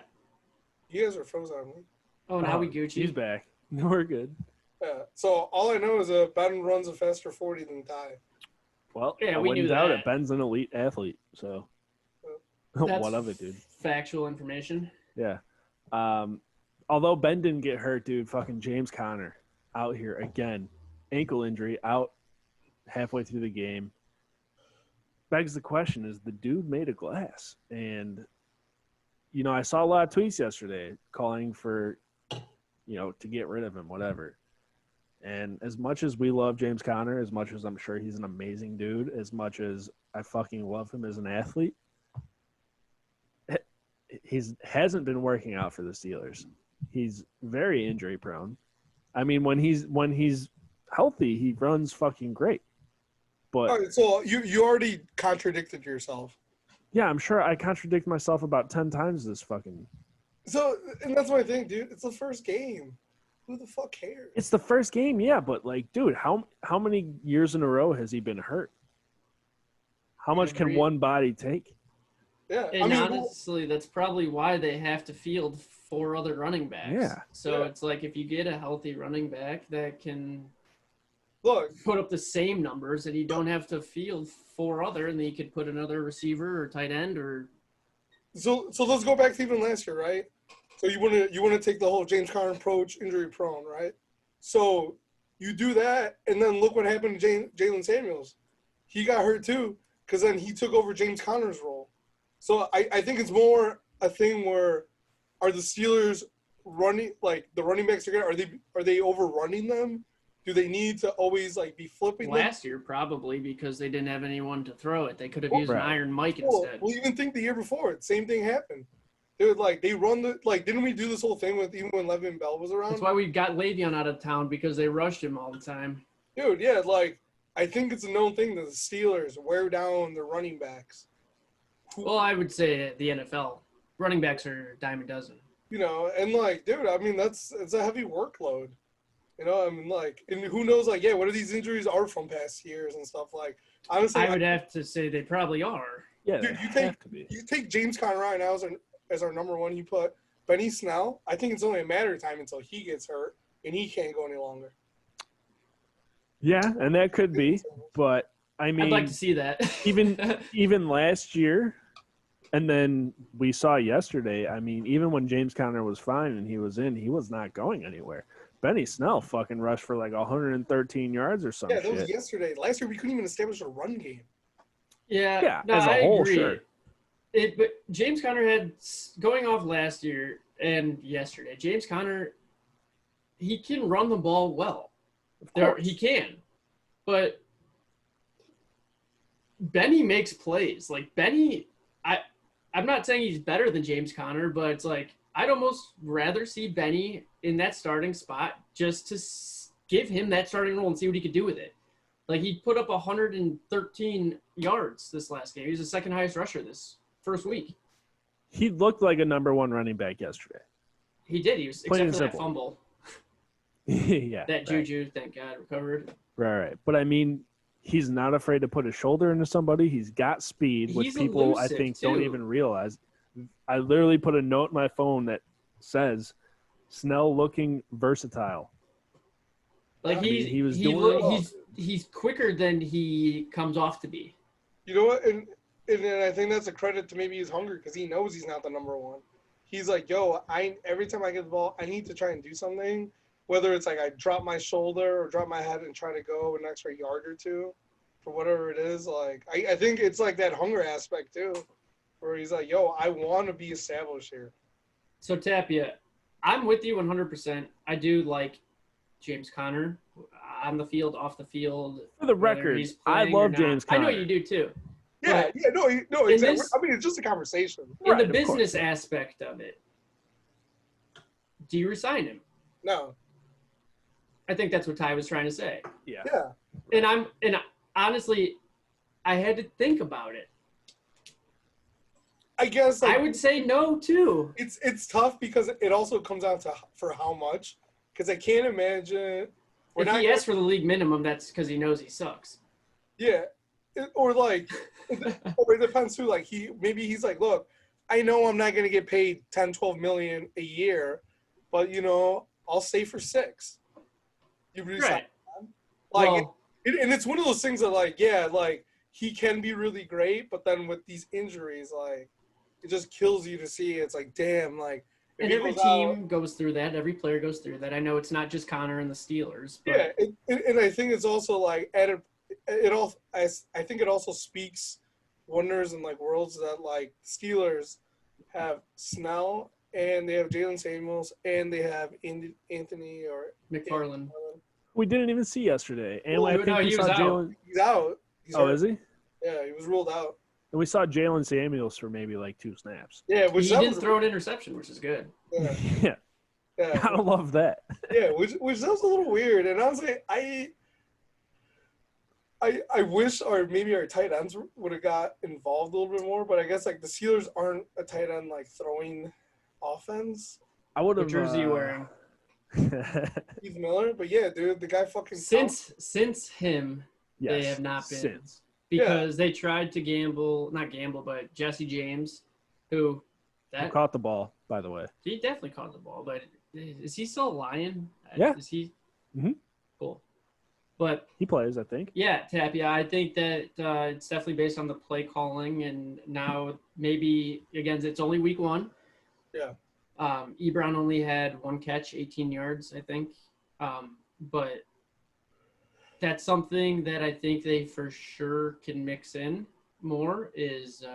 Speaker 3: You guys are frozen on me.
Speaker 2: Oh, now we Gucci.
Speaker 1: He's back. We're good.
Speaker 3: Yeah. So all I know is Ben runs a faster 40 than Ty.
Speaker 1: Well,
Speaker 2: yeah,
Speaker 1: I
Speaker 2: we
Speaker 1: wouldn't
Speaker 2: knew
Speaker 1: doubt
Speaker 2: that.
Speaker 1: it. Ben's an elite athlete, so what of it, dude?
Speaker 2: Factual information.
Speaker 1: Yeah. Although Ben didn't get hurt, dude, fucking James Conner out here again. Ankle injury, out halfway through the game. Begs the question, is the dude made of glass? And, I saw a lot of tweets yesterday calling for, to get rid of him, whatever. And as much as we love James Conner, as much as I'm sure he's an amazing dude, as much as I fucking love him as an athlete, he hasn't been working out for the Steelers. He's very injury prone. I mean, when he's healthy, he runs fucking great. But
Speaker 3: all right, so you already contradicted yourself.
Speaker 1: Yeah, I'm sure I contradict myself about 10 times this fucking.
Speaker 3: So, and that's my thing, dude. It's the first game. Who the fuck cares?
Speaker 1: It's the first game, yeah, but dude, how many years in a row has he been hurt? How much can one body take?
Speaker 3: Yeah,
Speaker 2: and honestly, that's probably why they have to field 4 other running backs.
Speaker 1: Yeah.
Speaker 2: So it's like if you get a healthy running back that can
Speaker 3: put
Speaker 2: up the same numbers, and you don't have to field 4 other, and then you could put another receiver or tight end or.
Speaker 3: So let's go back to even last year, right? So you want to take the whole James Conner approach, injury prone, right? So you do that, and then look what happened to Jalen Samuels. He got hurt too, because then he took over James Conner's role. So I think it's more a thing where are the Steelers running the running backs are they overrunning them? Do they need to always be flipping
Speaker 2: last year? Probably because they didn't have anyone to throw it. They could have used an Iron Mike instead.
Speaker 3: Well, even think the year before, the same thing happened. They would they run didn't we do this whole thing with even when Le'Veon Bell was around?
Speaker 2: That's why we got Le'Veon out of town because they rushed him all the time.
Speaker 3: Dude, yeah, I think it's a known thing that the Steelers wear down their running backs.
Speaker 2: Well, I would say the NFL running backs are a dime a dozen.
Speaker 3: And dude, I mean it's a heavy workload. I mean and who knows what are these injuries are from past years and stuff honestly.
Speaker 2: I would have to say they probably are.
Speaker 1: Yeah,
Speaker 3: dude, you take James Conner right now as our number one. You put Benny Snell. I think it's only a matter of time until he gets hurt and he can't go any longer.
Speaker 1: Yeah, and that could be, but I mean,
Speaker 2: I'd like to see that.
Speaker 1: even last year, and then we saw yesterday. I mean, even when James Conner was fine and he was in, he was not going anywhere. Benny Snell fucking rushed for 113 yards or something.
Speaker 3: Yeah, that was yesterday. Last year we couldn't even establish a run game.
Speaker 2: Yeah,
Speaker 1: no, as a whole,
Speaker 2: agree.
Speaker 1: Sure.
Speaker 2: But James Conner had going off last year and yesterday. James Conner, he can run the ball well. He can, but Benny makes plays. Benny, I'm not saying he's better than James Conner, but it's I'd almost rather see Benny in that starting spot just to give him that starting role and see what he could do with it. He put up 113 yards this last game. He was the second highest rusher this first week.
Speaker 1: He looked like a number 1 running back yesterday.
Speaker 2: He did. He was except for that fumble.
Speaker 1: Yeah.
Speaker 2: That Juju, thank God, recovered.
Speaker 1: Right. But I mean, he's not afraid to put his shoulder into somebody. He's got speed, which people I think don't even realize. I literally put a note in my phone that says Snell looking versatile.
Speaker 2: Like he's quicker than he comes off to be.
Speaker 3: You know what? And I think that's a credit to maybe his hunger because he knows he's not the number one. He's like, yo, every time I get the ball, I need to try and do something. Whether it's like I drop my shoulder or drop my head and try to go an extra yard or two for whatever it is. Like I think it's like that hunger aspect too, where he's like, yo, I want to be established here.
Speaker 2: So Tapia, I'm with you 100%. I do like James Conner on the field, off the field.
Speaker 1: For the record, I love James Conner.
Speaker 2: I know you do too.
Speaker 3: Yeah, no, exactly. I mean, it's just a conversation.
Speaker 2: In the business aspect of it, do you resign him?
Speaker 3: No.
Speaker 2: I think that's what Ty was trying to say.
Speaker 1: Yeah.
Speaker 3: Yeah.
Speaker 2: And honestly, I had to think about it.
Speaker 3: I guess
Speaker 2: I would say no too.
Speaker 3: It's tough because it also comes down to for how much. Because I can't imagine.
Speaker 2: If he asks for the league minimum, that's because he knows he sucks.
Speaker 3: Yeah. Or it depends too. Like he's like, look, I know I'm not going to get paid 10, 12 million a year, but I'll stay for 6. You
Speaker 2: right.
Speaker 3: And it's one of those things that like he can be really great, but then with these injuries, like it just kills you to see. It's like, damn, like.
Speaker 2: And every team goes through that. Every player goes through that. I know it's not just Connor and the Steelers. But...
Speaker 3: Yeah, and I think it's also like added. I think it also speaks wonders and like worlds that like Steelers have Snell and they have Jalen Samuels and they have Anthony or
Speaker 2: McFarland.
Speaker 1: We didn't even see yesterday, and I think
Speaker 2: he was out.
Speaker 1: Jalen.
Speaker 3: He's out.
Speaker 1: Is he?
Speaker 3: Yeah, he was ruled out.
Speaker 1: And we saw Jalen Samuels for maybe like 2 snaps.
Speaker 3: Yeah,
Speaker 2: he didn't throw an interception, which is good.
Speaker 1: Yeah. Gotta love that.
Speaker 3: Yeah, which was a little weird, and honestly, I wish maybe our tight ends would have got involved a little bit more, but I guess like the Steelers aren't a tight end like throwing offense.
Speaker 1: I would have.
Speaker 2: What jersey you wearing?
Speaker 3: Steve Miller, but yeah, dude, the guy fucking.
Speaker 2: Since him,
Speaker 1: yes,
Speaker 2: they have not been
Speaker 1: since
Speaker 2: because they tried to not gamble, but Jesse James, who
Speaker 1: caught the ball, by the way.
Speaker 2: He definitely caught the ball, but is he still a Lion?
Speaker 1: Yeah.
Speaker 2: Is he?
Speaker 1: Mm-hmm.
Speaker 2: Cool. But
Speaker 1: he plays, I think.
Speaker 2: Yeah, Tapia. I think that it's definitely based on the play calling, and now maybe again it's only week 1.
Speaker 3: Yeah.
Speaker 2: Ebron only had 1 catch, 18 yards, I think. But that's something that I think they for sure can mix in more is,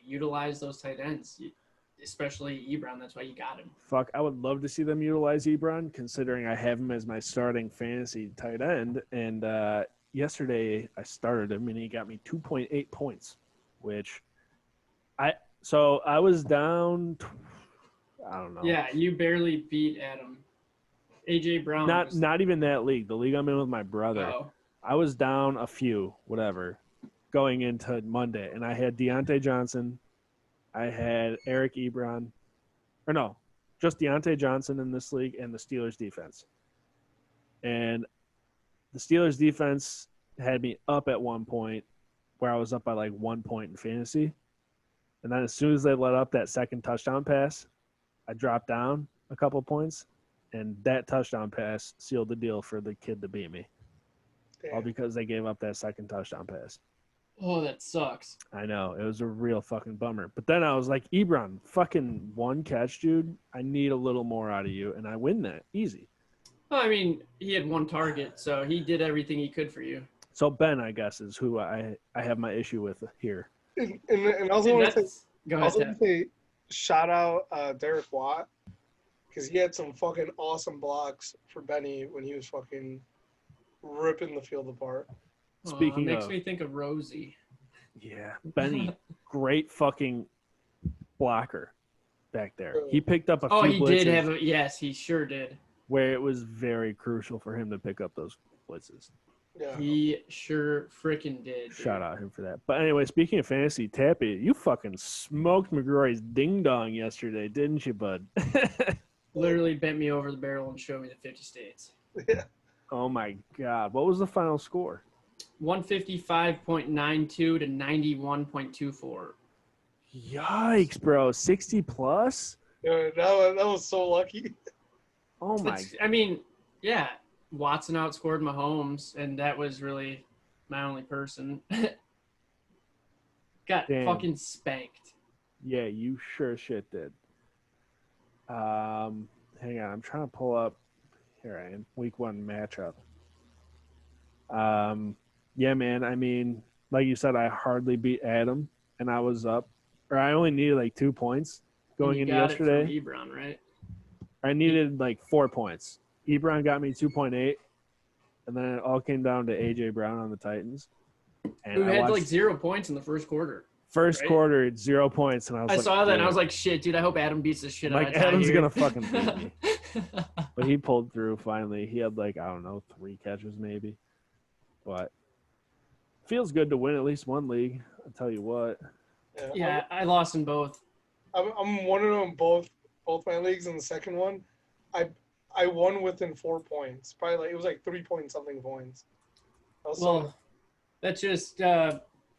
Speaker 2: utilize those tight ends, especially Ebron. That's why you got him.
Speaker 1: Fuck, I would love to see them utilize Ebron, considering I have him as my starting fantasy tight end. And yesterday I started him, and he got me 2.8 points, which I was down – I don't know.
Speaker 2: Yeah, you barely beat Adam. AJ Brown.
Speaker 1: Not even that league. The league I'm in with my brother.
Speaker 2: Oh.
Speaker 1: I was down a few, whatever, going into Monday, and I had Deontay Johnson. I had Eric Ebron. Or no, just Deontay Johnson in this league and the Steelers defense. And the Steelers defense had me up at one point where I was up by like 1 point in fantasy. And then as soon as they let up that second touchdown pass, I dropped down a couple points, and that touchdown pass sealed the deal for the kid to beat me. Damn. All because they gave up that second touchdown pass.
Speaker 2: Oh, that sucks.
Speaker 1: I know. It was a real fucking bummer. But then I was like, Ebron, fucking 1 catch, dude. I need a little more out of you, and I win that. Easy.
Speaker 2: Well, I mean, he had 1 target, so he did everything he could for you.
Speaker 1: So Ben, I guess, is who I have my issue with here.
Speaker 3: And I also want to say, shout out Derek Watt, because he had some fucking awesome blocks for Benny when he was fucking ripping the field apart.
Speaker 1: Speaking
Speaker 2: makes me think of Rosie.
Speaker 1: Yeah, Benny, great fucking blocker back there. He picked up a few blitzes.
Speaker 2: Oh, he did have yes, he sure did.
Speaker 1: Where it was very crucial for him to pick up those blitzes.
Speaker 3: Yeah.
Speaker 2: He sure freaking did. Dude.
Speaker 1: Shout out him for that. But anyway, speaking of fantasy, Tappy, you fucking smoked McGrory's ding-dong yesterday, didn't you, bud?
Speaker 2: Literally bent me over the barrel and showed me the 50 states.
Speaker 3: Yeah.
Speaker 1: Oh, my God. What was the final score?
Speaker 2: 155.92 to 91.24.
Speaker 1: Yikes, bro. 60 plus?
Speaker 3: Yeah, that was so lucky.
Speaker 1: Oh, my.
Speaker 2: I mean, yeah, Watson outscored Mahomes, and that was really my only person. Got
Speaker 1: Damn.
Speaker 2: fucking spanked.
Speaker 1: Yeah, you sure shit did. Hang on. I'm trying to pull up. Here I am. Week 1 matchup. Yeah, man. I mean, like you said, I hardly beat Adam, and I was up. Or I only needed like 2 points going into yesterday.
Speaker 2: It from Ebron, right?
Speaker 1: I needed like 4 points. Ebron got me 2.8, and then it all came down to A.J. Brown on the Titans. And
Speaker 2: Who had like 0 points in the first quarter.
Speaker 1: First quarter, 0 points, and I
Speaker 2: saw that, and I was like, shit, dude, I hope Adam beats this shit out of
Speaker 1: Adam's going to fucking beat me. But he pulled through finally. He had like, I don't know, 3 catches maybe. But feels good to win at least one league. I'll tell you what.
Speaker 2: Yeah, I lost in both.
Speaker 3: I'm one of them both my leagues. In the second one, I won within 4 points. Probably like it was like 3-point-something points.
Speaker 2: That's just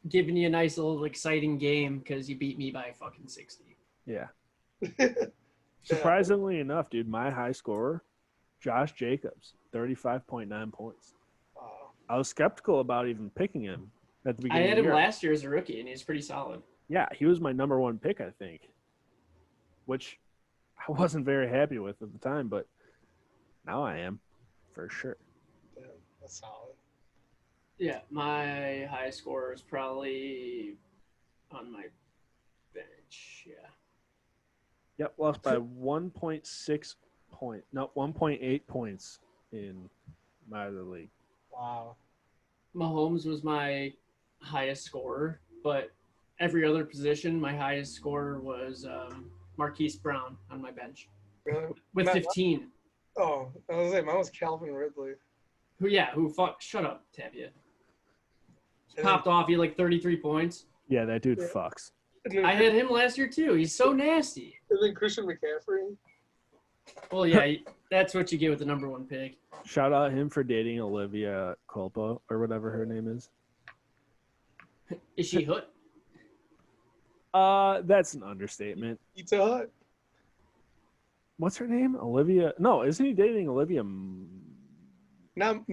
Speaker 2: giving you a nice little exciting game because you beat me by fucking 60.
Speaker 1: Yeah. Surprisingly enough, dude, my high scorer, Josh Jacobs, 35.9 points.
Speaker 3: Wow.
Speaker 1: I was skeptical about even picking him at the beginning.
Speaker 2: I had
Speaker 1: of the
Speaker 2: him
Speaker 1: year.
Speaker 2: last year as a rookie, and he's pretty solid.
Speaker 1: Yeah, he was my number 1 pick, I think, which I wasn't very happy with at the time, but now I am, for sure.
Speaker 3: Yeah, that's solid.
Speaker 2: Yeah, my high score is probably on my bench. Yeah.
Speaker 1: Yep, lost by 1.6 point. No, 1.8 points in my other league.
Speaker 3: Wow.
Speaker 2: Mahomes was my highest scorer, but every other position, my highest scorer was Marquise Brown on my bench
Speaker 3: Really?
Speaker 2: with 15.
Speaker 3: Oh, I was like, mine was Calvin Ridley.
Speaker 2: Shut up, Tapia. He popped off. He had like 33 points.
Speaker 1: Yeah, that dude fucks.
Speaker 2: I had him last year too. He's so nasty.
Speaker 3: And then Christian McCaffrey.
Speaker 2: Well, yeah, that's what you get with the number 1 pick.
Speaker 1: Shout out him for dating Olivia Culpo or whatever her name is.
Speaker 2: Is she hood?
Speaker 1: That's an understatement.
Speaker 3: Pizza Hut.
Speaker 1: What's her name? Olivia? No, isn't he dating Olivia?
Speaker 3: Not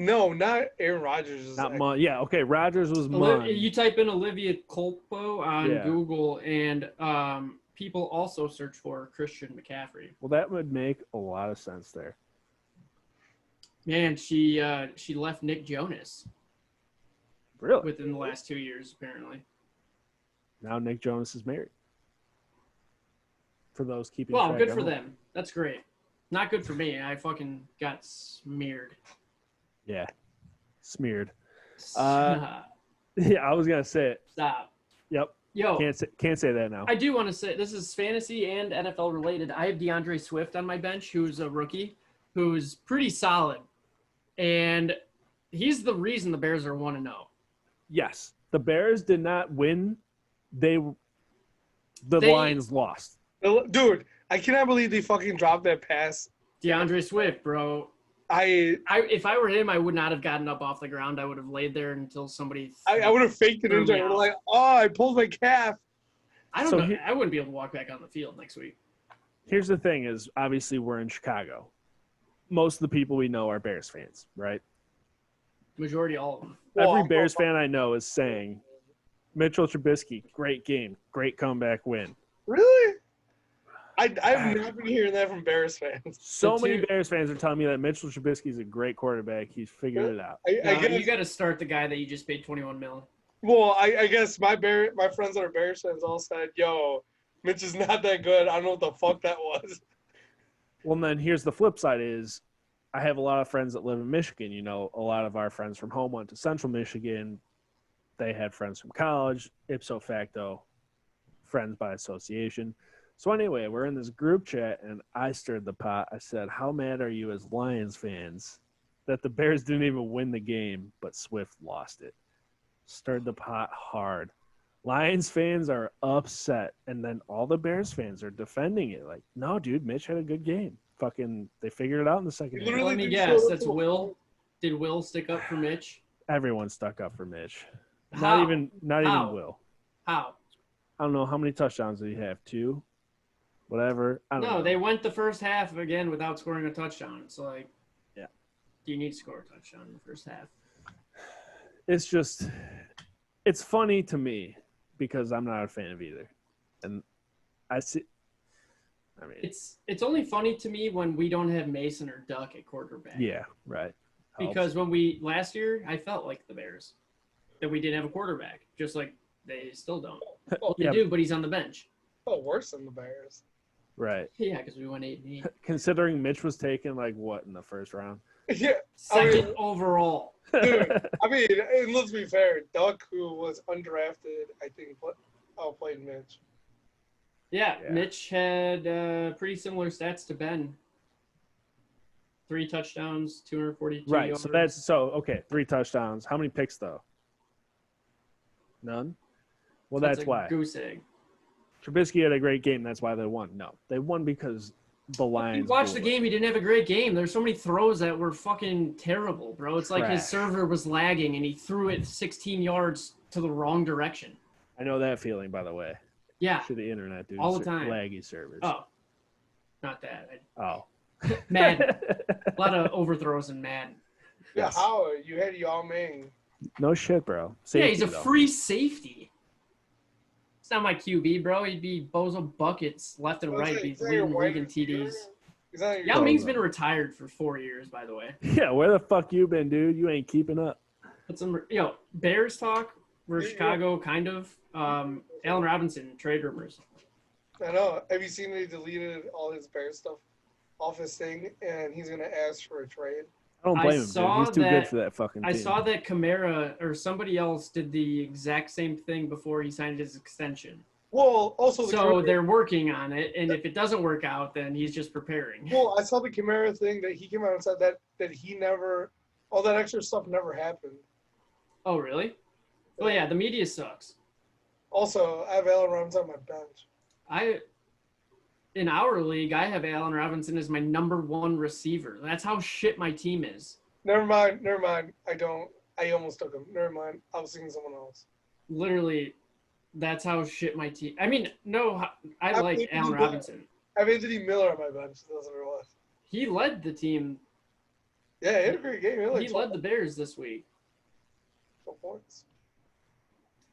Speaker 3: Aaron Rodgers.
Speaker 1: Not Mon. Yeah, okay. Rodgers was Mon.
Speaker 2: You type in Olivia Culpo on Google, and people also search for Christian McCaffrey.
Speaker 1: Well, that would make a lot of sense there.
Speaker 2: Man, she left Nick Jonas.
Speaker 1: Really?
Speaker 2: Within the last 2 years, apparently.
Speaker 1: Now Nick Jonas is married. For those keeping
Speaker 2: track.
Speaker 1: Well,
Speaker 2: good for them. That's great. Not good for me. I fucking got smeared.
Speaker 1: Yeah. Smeared. Yeah, I was going to say it.
Speaker 2: Stop.
Speaker 1: Yep.
Speaker 2: Yo.
Speaker 1: Can't say that now.
Speaker 2: I do want to say, this is fantasy and NFL related. I have DeAndre Swift on my bench, who's a rookie, who's pretty solid. And he's the reason the Bears are 1-0.
Speaker 1: Yes. The Bears did not win. The Lions lost.
Speaker 3: Dude, I cannot believe they fucking dropped that pass.
Speaker 2: DeAndre Swift, bro. If I were him, I would not have gotten up off the ground. I would have laid there until somebody.
Speaker 3: I would have faked an injury. Like, I pulled my calf.
Speaker 2: I don't know. I wouldn't be able to walk back on the field next week.
Speaker 1: Here's the thing: is obviously we're in Chicago. Most of the people we know are Bears fans, right?
Speaker 2: Majority, all of them.
Speaker 1: Every Bears fan I know is saying, Mitchell Trubisky, great game, great comeback win.
Speaker 3: Really? I've not been hearing that from Bears fans.
Speaker 1: So many Bears fans are telling me that Mitchell Trubisky is a great quarterback. He's figured it out.
Speaker 2: You got to start the guy that you just paid $21 million.
Speaker 3: Well, I guess my friends that are Bears fans all said, "Yo, Mitch is not that good. I don't know what the fuck that was."
Speaker 1: Well, then here's the flip side: is I have a lot of friends that live in Michigan. You know, a lot of our friends from home went to Central Michigan. They had friends from college, ipso facto, friends by association. So anyway, we're in this group chat, and I stirred the pot. I said, how mad are you as Lions fans that the Bears didn't even win the game, but Swift lost it? Stirred the pot hard. Lions fans are upset, and then all the Bears fans are defending it. Like, no, dude, Mitch had a good game. Fucking, they figured it out in the second half.
Speaker 2: Let me guess, that's Will. Did Will stick up for Mitch?
Speaker 1: Everyone stuck up for Mitch.
Speaker 2: How?
Speaker 1: Not even Will.
Speaker 2: How?
Speaker 1: I don't know how many touchdowns did he have? 2, whatever. I don't know.
Speaker 2: No, they went the first half again without scoring a touchdown. It's like,
Speaker 1: yeah,
Speaker 2: do you need to score a touchdown in the first half?
Speaker 1: It's just, it's funny to me because I'm not a fan of either, and I see. I mean,
Speaker 2: it's only funny to me when we don't have Mason or Duck at quarterback.
Speaker 1: Yeah, right.
Speaker 2: Because when last year, I felt like the Bears that we didn't have a quarterback, just like they still don't. Well, they do, but he's on the bench.
Speaker 3: Oh, worse than the Bears.
Speaker 1: Right.
Speaker 2: Yeah, because we went 8-8.
Speaker 1: Considering Mitch was taken like what in the first round?
Speaker 3: Yeah,
Speaker 2: second overall.
Speaker 3: Dude, I mean, and let's be fair. Duck, who was undrafted, I think, outplayed Mitch.
Speaker 2: Yeah, Mitch had pretty similar stats to Ben. 3 touchdowns, 242
Speaker 1: Right.
Speaker 2: yards.
Speaker 1: So okay. 3 touchdowns. How many picks though? None. Well, that's why.
Speaker 2: Goose egg.
Speaker 1: Trubisky had a great game. That's why they won. No, they won because the Lions.
Speaker 2: You watched the game. He didn't have a great game. There's so many throws that were fucking terrible, bro. It's like his server was lagging and he threw it 16 yards to the wrong direction.
Speaker 1: I know that feeling, by the way.
Speaker 2: Yeah.
Speaker 1: To the internet, dude.
Speaker 2: All the time.
Speaker 1: Laggy servers.
Speaker 2: Oh, not that.
Speaker 1: Oh.
Speaker 2: Madden. A lot of overthrows in Madden.
Speaker 3: Yeah,
Speaker 1: Yes.
Speaker 3: how? You had Yao Ming.
Speaker 1: No shit, bro. Safety,
Speaker 2: yeah, he's a
Speaker 1: though.
Speaker 2: free safety. It's not my QB, bro. He'd be bozo buckets left and right. He's leading the league in TDs. Yao Ming's been retired for 4 years, by the way.
Speaker 1: Yeah, where the fuck you been, dude? You ain't keeping up.
Speaker 2: Put some, Bears talk. We're Chicago, kind of. Allen Robinson, trade rumors.
Speaker 3: I know. Have you seen that he deleted all his Bears stuff off his thing, and he's going to ask for a trade?
Speaker 1: I don't blame him, dude. He's too good for that fucking team.
Speaker 2: I saw that Kamara or somebody else did the exact same thing before he signed his extension.
Speaker 3: Well, also
Speaker 2: they're working on it, and if it doesn't work out, then he's just preparing.
Speaker 3: Well, I saw the Kamara thing that he came out and said that he never, all that extra stuff never happened.
Speaker 2: Oh, really? Well, yeah, the media sucks.
Speaker 3: Also, I have Allen Robinson on my bench.
Speaker 2: In our league, I have Allen Robinson as my number 1 receiver. That's how shit my team is.
Speaker 3: Never mind. I don't. I almost took him. Never mind. I was thinking someone else.
Speaker 2: Literally, that's how shit my team. I mean, no, I like Allen Robinson.
Speaker 3: I have Anthony Miller on my bench. That's what it was.
Speaker 2: He led the team.
Speaker 3: Yeah, he had a great game.
Speaker 2: He led the Bears this week.
Speaker 3: 12 points.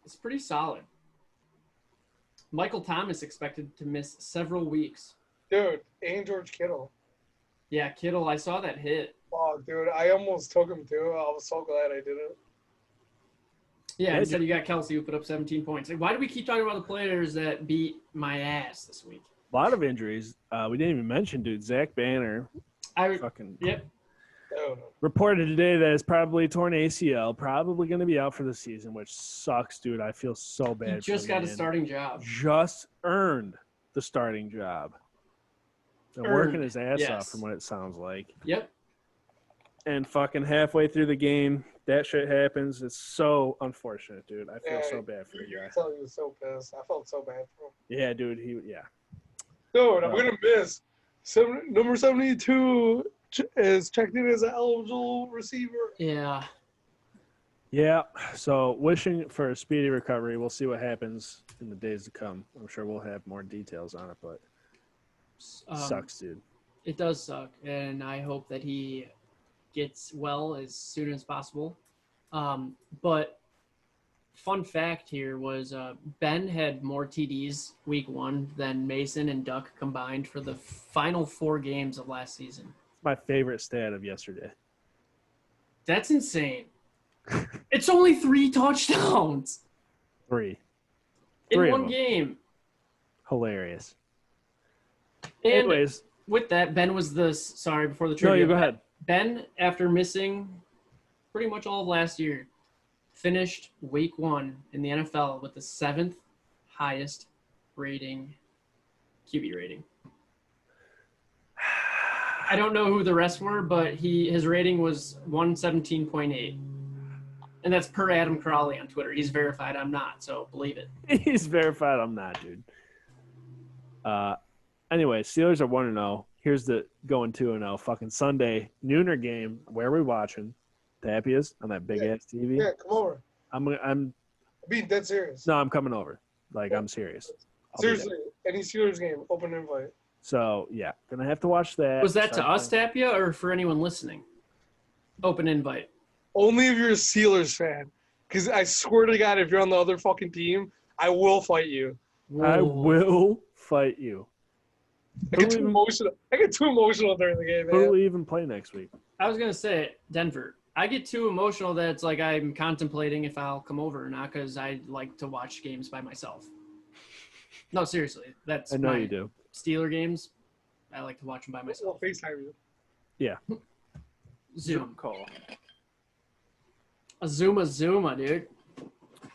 Speaker 2: It's pretty solid. Michael Thomas expected to miss several weeks.
Speaker 3: Dude, and George Kittle.
Speaker 2: Yeah, Kittle, I saw that hit.
Speaker 3: Oh, dude, I almost took him too. I was so glad I didn't.
Speaker 2: Yeah, instead you got Kelsey who put up 17 points. Like, why do we keep talking about the players that beat my ass this week?
Speaker 1: A lot of injuries. We didn't even mention, dude. Zach Banner.
Speaker 2: Yep.
Speaker 1: Reported today that it's probably torn ACL, probably going to be out for the season, which sucks, dude. I feel so bad.
Speaker 2: He just got a starting job.
Speaker 1: Just earned the starting job. And working his ass off from what it sounds like.
Speaker 2: Yep.
Speaker 1: And fucking halfway through the game, that shit happens. It's so unfortunate, dude. I feel so bad for you.
Speaker 3: You can tell he was so pissed. I felt so bad for him.
Speaker 1: Yeah, dude.
Speaker 3: Dude, I'm going to miss. Number 72 is checked in as an eligible receiver.
Speaker 2: Yeah.
Speaker 1: Yeah. So wishing for a speedy recovery. We'll see what happens in the days to come. I'm sure we'll have more details on it, but sucks, dude.
Speaker 2: It does suck, and I hope that he gets well as soon as possible. But fun fact here was Ben had more TDs week 1 than Mason and Duck combined for the final 4 games of last season.
Speaker 1: My favorite stat of yesterday.
Speaker 2: That's insane. It's only 3 touchdowns.
Speaker 1: 3.
Speaker 2: In one game.
Speaker 1: Hilarious.
Speaker 2: And
Speaker 1: anyways,
Speaker 2: with that, Ben was before the trivia.
Speaker 1: No, you go ahead.
Speaker 2: Ben, after missing pretty much all of last year, finished week 1 in the NFL with the 7th highest QB rating. I don't know who the rest were, but his rating was 117.8. And that's per Adam Crawley on Twitter. He's verified. I'm not, so believe it.
Speaker 1: He's verified. I'm not, dude. Anyway, Steelers are 1-0. Here's the going 2-0. Fucking Sunday nooner game. Where are we watching? Tapia's on that big ass TV.
Speaker 3: Yeah, come over.
Speaker 1: I'm
Speaker 3: being dead serious.
Speaker 1: No, I'm coming over. Like, I'm serious. I'll be there.
Speaker 3: Seriously, any Steelers game, open invite.
Speaker 1: So, yeah, going to have to watch that.
Speaker 2: Was that to us, Tapia, or for anyone listening? Open invite.
Speaker 3: Only if you're a Steelers fan. Because I swear to God, if you're on the other fucking team, I will fight you.
Speaker 1: I will fight you.
Speaker 3: I get too emotional during the game,
Speaker 1: Who will
Speaker 3: man.
Speaker 1: we even play next week?
Speaker 2: I was going to say Denver. I get too emotional that it's like I'm contemplating if I'll come over or not because I like to watch games by myself. No, seriously. That's
Speaker 1: I know
Speaker 2: my
Speaker 1: you do.
Speaker 2: Steeler games. I like to watch them by
Speaker 3: I'll
Speaker 2: myself.
Speaker 3: FaceTime you.
Speaker 1: Yeah.
Speaker 2: Zoom.
Speaker 1: call.
Speaker 2: A Zuma, dude.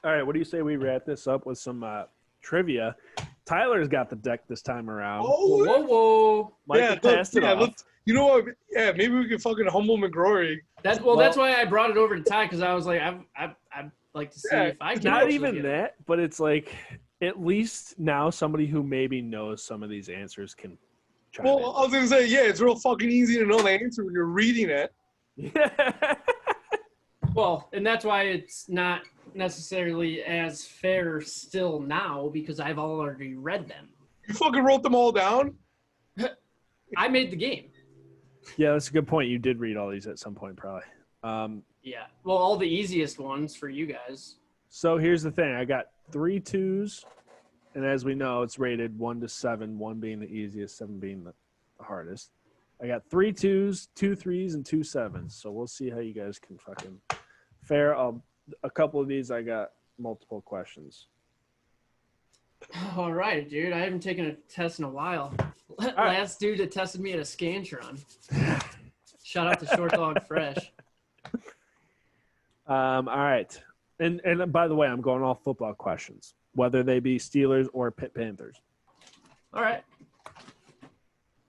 Speaker 1: All right, what do you say we wrap this up with some trivia? Tyler's got the deck this time around.
Speaker 3: Oh,
Speaker 2: Whoa.
Speaker 1: Michael passed it off.
Speaker 3: You know what? Yeah, maybe we can fucking humble McGrory.
Speaker 2: That's why I brought it over to Ty because I was like, I'd like to see if I can.
Speaker 1: Not
Speaker 2: actually
Speaker 1: even
Speaker 2: get it.
Speaker 1: that, but it's like at least now somebody who maybe knows some of these answers can chime
Speaker 3: Well, I was gonna say, yeah, it's real fucking easy to know the answer when you're reading it.
Speaker 1: in.
Speaker 2: Well, and that's why it's not necessarily as fair still now because I've already read them.
Speaker 3: You fucking wrote them all down?
Speaker 2: I made the game.
Speaker 1: Yeah, that's a good point. You did read all these at some point, probably.
Speaker 2: Yeah. Well, all the easiest ones for you guys.
Speaker 1: So here's the thing. I got 3 2s, and as we know, it's rated 1 to 7, 1 being the easiest, 7 being the hardest. I got 3 2s, 2 3s, and 2 7s. So we'll see how you guys can fucking fare. A couple of these, I got multiple questions.
Speaker 2: All right, dude. I haven't taken a test in a while. Last dude that tested me at a Scantron. Shout out to Short Dog Fresh.
Speaker 1: All right. And by the way, I'm going off football questions, whether they be Steelers or Pitt Panthers.
Speaker 2: All right.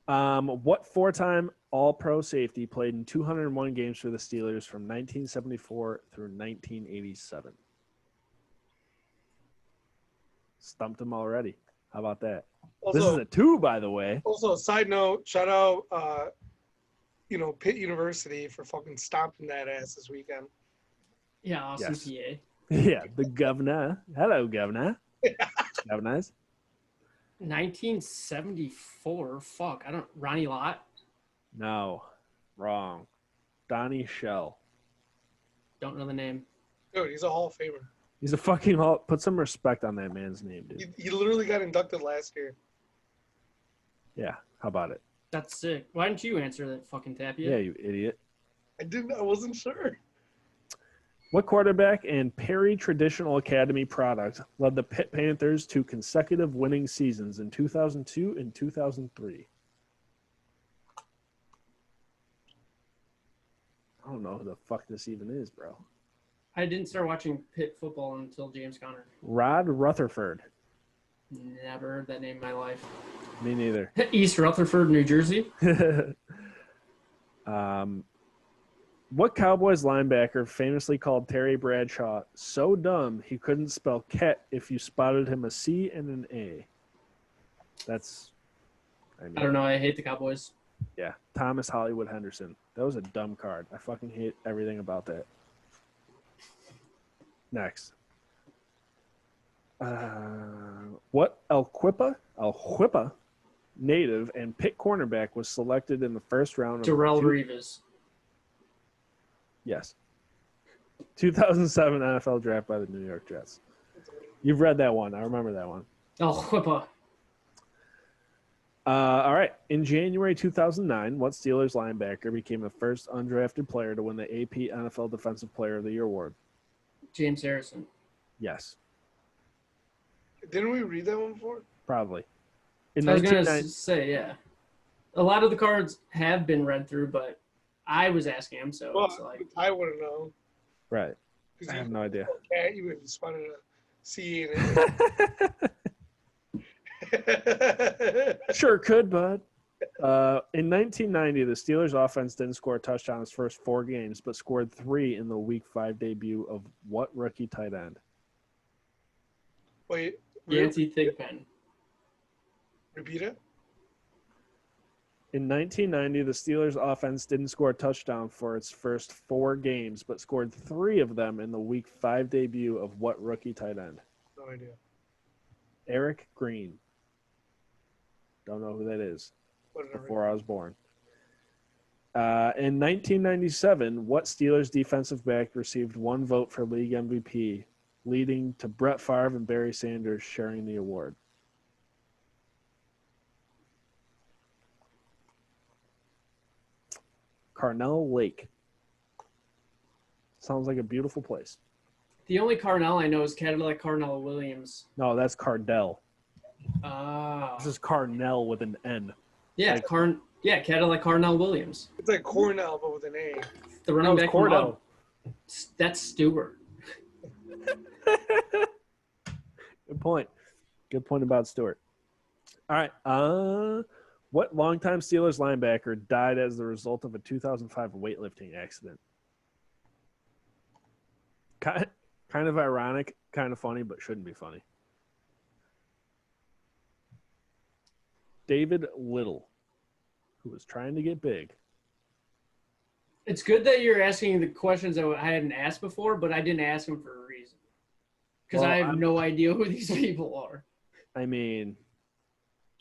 Speaker 1: What 4-time All-Pro safety played in 201 games for the Steelers from 1974 through 1987? Stumped him already. How about that?
Speaker 3: Also,
Speaker 1: This is a 2, by the way.
Speaker 3: Also, side note, shout out, Pitt University for fucking stomping that ass this weekend.
Speaker 2: Yeah, awesome
Speaker 1: Yes.
Speaker 2: PA.
Speaker 1: Yeah, the governor. Hello, governor. Governors.
Speaker 2: 1974. Fuck. Ronnie Lott.
Speaker 1: No, wrong. Donnie Shell.
Speaker 2: Don't know the name.
Speaker 3: Dude, he's a Hall of Famer.
Speaker 1: He's a fucking hall. Put some respect on that man's name, dude.
Speaker 3: He literally got inducted last year.
Speaker 1: Yeah, how about it?
Speaker 2: That's sick. Why didn't you answer that fucking Tapia?
Speaker 1: Yeah, you idiot.
Speaker 3: I wasn't sure.
Speaker 1: What quarterback and Perry Traditional Academy product led the Pitt Panthers to consecutive winning seasons in 2002 and 2003? I don't know who the fuck this even is, bro.
Speaker 2: I didn't start watching Pitt football until James Conner.
Speaker 1: Rod Rutherford.
Speaker 2: Never heard that name in my life.
Speaker 1: Me neither.
Speaker 2: East Rutherford, New Jersey.
Speaker 1: What Cowboys linebacker famously called Terry Bradshaw so dumb he couldn't spell cat if you spotted him a C and an A?
Speaker 2: I don't know. I hate the Cowboys.
Speaker 1: Yeah, Thomas Hollywood Henderson. That was a dumb card. I fucking hate everything about that. Next. What El Whippa native and Pitt cornerback was selected in the first round of
Speaker 2: Darrell Reeves.
Speaker 1: Yes. 2007 NFL draft by the New York Jets. You've read that one. I remember that one.
Speaker 2: Oh, Whippa.
Speaker 1: All right. In January 2009, what Steelers linebacker became the first undrafted player to win the AP NFL Defensive Player of the Year award?
Speaker 2: James Harrison.
Speaker 1: Yes,
Speaker 3: Didn't we read that one before?
Speaker 1: probably. In
Speaker 2: I was going to
Speaker 1: 1990
Speaker 2: say, yeah. A lot of the cards have been read through, but I was asking him, so
Speaker 3: Well,
Speaker 2: it's like.
Speaker 3: I wouldn't know.
Speaker 1: Right.
Speaker 3: Because
Speaker 1: I have no idea.
Speaker 3: Cat, you would have spotted a C in it.
Speaker 1: Sure could, bud. In 1990, the Steelers offense didn't score a touchdown in its first 4 games, but scored 3 in the Week 5 debut of what rookie tight end?
Speaker 3: Wait.
Speaker 2: Yancey Thigpen.
Speaker 3: Repeat it?
Speaker 1: In 1990, the Steelers offense didn't score a touchdown for its first 4 games, but scored 3 of them in the Week 5 debut of what rookie tight end?
Speaker 3: No idea.
Speaker 1: Eric Green. Don't know who that is.
Speaker 3: Whatever.
Speaker 1: Before I was born. In 1997, what Steelers defensive back received 1 vote for league MVP, leading to Brett Favre and Barry Sanders sharing the award? Carnell Lake. Sounds like a beautiful place.
Speaker 2: The only Carnell I know is Cadillac Carnell Williams.
Speaker 1: No, that's Cardell.
Speaker 2: Ah.
Speaker 1: This is Carnell with an N.
Speaker 2: Yeah,
Speaker 1: Like-
Speaker 2: Cadillac Carnell Williams.
Speaker 3: It's like Cornell, but with an A.
Speaker 2: The
Speaker 1: That
Speaker 2: running
Speaker 1: was
Speaker 2: back from
Speaker 1: Cordell.
Speaker 2: Auburn. That's Stewart.
Speaker 1: Good point. Good point about Stewart. All right. What longtime Steelers linebacker died as the result of a 2005 weightlifting accident? Kind of ironic, kind of funny, but shouldn't be funny. David Little, who was trying to get big.
Speaker 2: It's good that you're asking the questions that I hadn't asked before, but I didn't ask them for a reason. Because
Speaker 1: Well,
Speaker 2: I have no idea who these people are.
Speaker 1: I mean,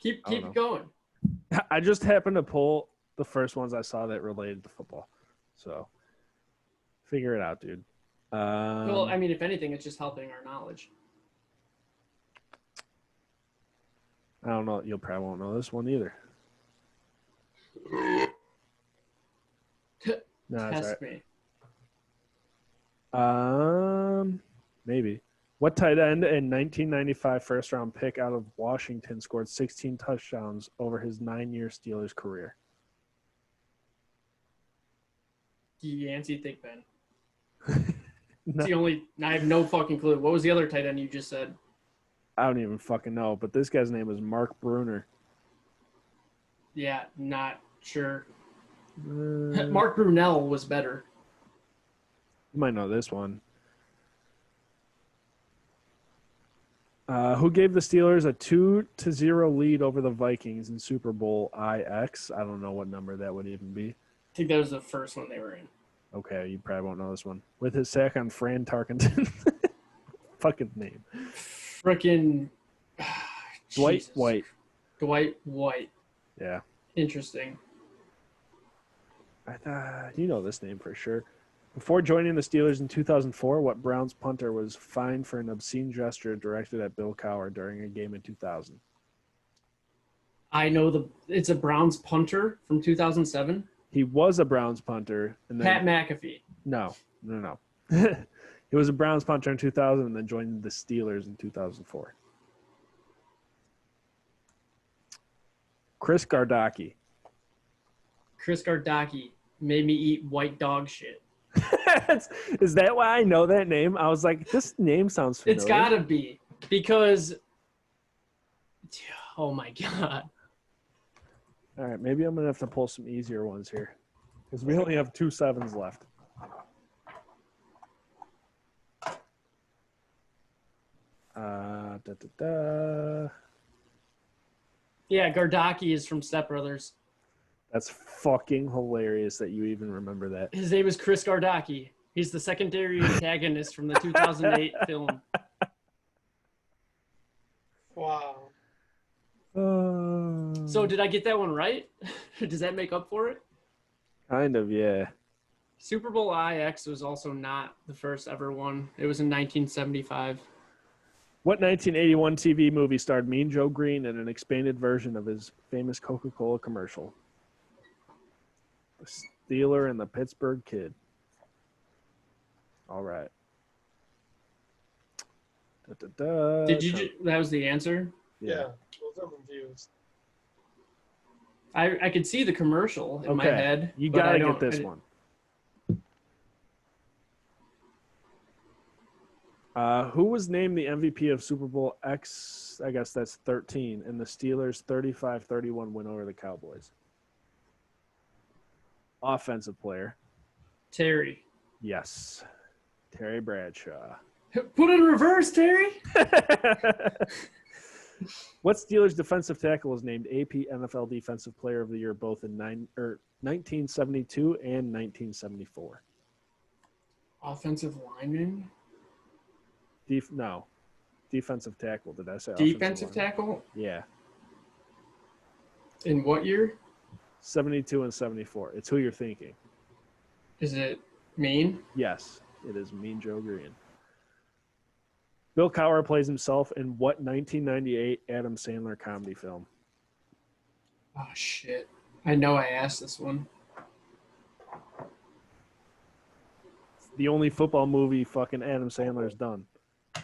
Speaker 2: Keep
Speaker 1: I don't know.
Speaker 2: going.
Speaker 1: I just happened to pull the first ones I saw that related to football. So, figure it out, dude.
Speaker 2: Well, I mean, if anything, it's just helping our knowledge.
Speaker 1: I don't know. You'll probably won't know this one either. No, it's
Speaker 2: Test me.
Speaker 1: all right. Maybe. What tight end in 1995 first-round pick out of Washington scored 16 touchdowns over his 9-year Steelers career?
Speaker 2: Yancey Thigpen.
Speaker 1: No,
Speaker 2: It's the only. I have no fucking clue. What was the other tight end you just said?
Speaker 1: I don't even fucking know. But this guy's name is Mark Bruner.
Speaker 2: Yeah, not sure.
Speaker 1: You
Speaker 2: Mark Brunell was better.
Speaker 1: might know this one. Who gave the Steelers a 2-0 lead over the Vikings in Super Bowl IX? I don't know what number that would even be.
Speaker 2: I think that was the first one they were in.
Speaker 1: Okay, you probably won't know this one. With his sack on Fran Tarkenton. Fucking name.
Speaker 2: Frickin'
Speaker 1: Dwight
Speaker 2: Jesus.
Speaker 1: White.
Speaker 2: Dwight White.
Speaker 1: Yeah.
Speaker 2: Interesting.
Speaker 1: I thought you know this name for sure. Before joining the Steelers in 2004, what Browns punter was fined for an obscene gesture directed at Bill Cowher during a game in 2000?
Speaker 2: I know it's a Browns punter from 2007.
Speaker 1: He was a Browns punter, and then
Speaker 2: Pat McAfee.
Speaker 1: no. He was a Browns punter in 2000, and then joined the Steelers in 2004. Chris Gardocki.
Speaker 2: Chris Gardocki made me eat white dog shit.
Speaker 1: Is that why I know that name? I was like, this name sounds familiar.
Speaker 2: It's gotta be because. Oh my god.
Speaker 1: All right, maybe I'm gonna have to pull some easier ones here, because we only have 2 sevens left.
Speaker 2: Yeah, Gardocki is from Step Brothers.
Speaker 1: That's fucking hilarious that you even remember that.
Speaker 2: His name is Chris Gardocki. He's the secondary antagonist from the 2008 film.
Speaker 3: Wow.
Speaker 2: So did I get that one right? Does that make up for it?
Speaker 1: Kind of, yeah.
Speaker 2: Super Bowl IX was also not the first ever one. It was in 1975.
Speaker 1: What 1981 TV movie starred Mean Joe Green in an expanded version of his famous Coca-Cola commercial? The Steeler and the Pittsburgh Kid. All right.
Speaker 2: Did you? That was the answer.
Speaker 3: Yeah. Those are confused.
Speaker 2: I could see the commercial in my head.
Speaker 1: You
Speaker 2: but
Speaker 1: gotta
Speaker 2: I don't-
Speaker 1: get this
Speaker 2: I-
Speaker 1: one. Who was named the MVP of Super Bowl X? I guess that's 13 in the Steelers' 35-31 win over the Cowboys. Offensive player.
Speaker 2: Terry.
Speaker 1: Yes. Terry Bradshaw.
Speaker 2: Put it in reverse, Terry.
Speaker 1: What Steelers defensive tackle was named AP NFL Defensive Player of the Year both in 1972 and 1974?
Speaker 2: Offensive lineman.
Speaker 1: No. Defensive tackle. Did I say
Speaker 2: Defensive
Speaker 1: offensive line?
Speaker 2: tackle?
Speaker 1: Yeah.
Speaker 2: In what year?
Speaker 1: 72 and 74. It's who you're thinking.
Speaker 2: Is it Mean?
Speaker 1: Yes, it is Mean Joe Green. Bill Cowher plays himself in what 1998 Adam Sandler comedy film?
Speaker 2: Oh, shit. I know I asked this one.
Speaker 1: The only football movie fucking Adam Sandler's done.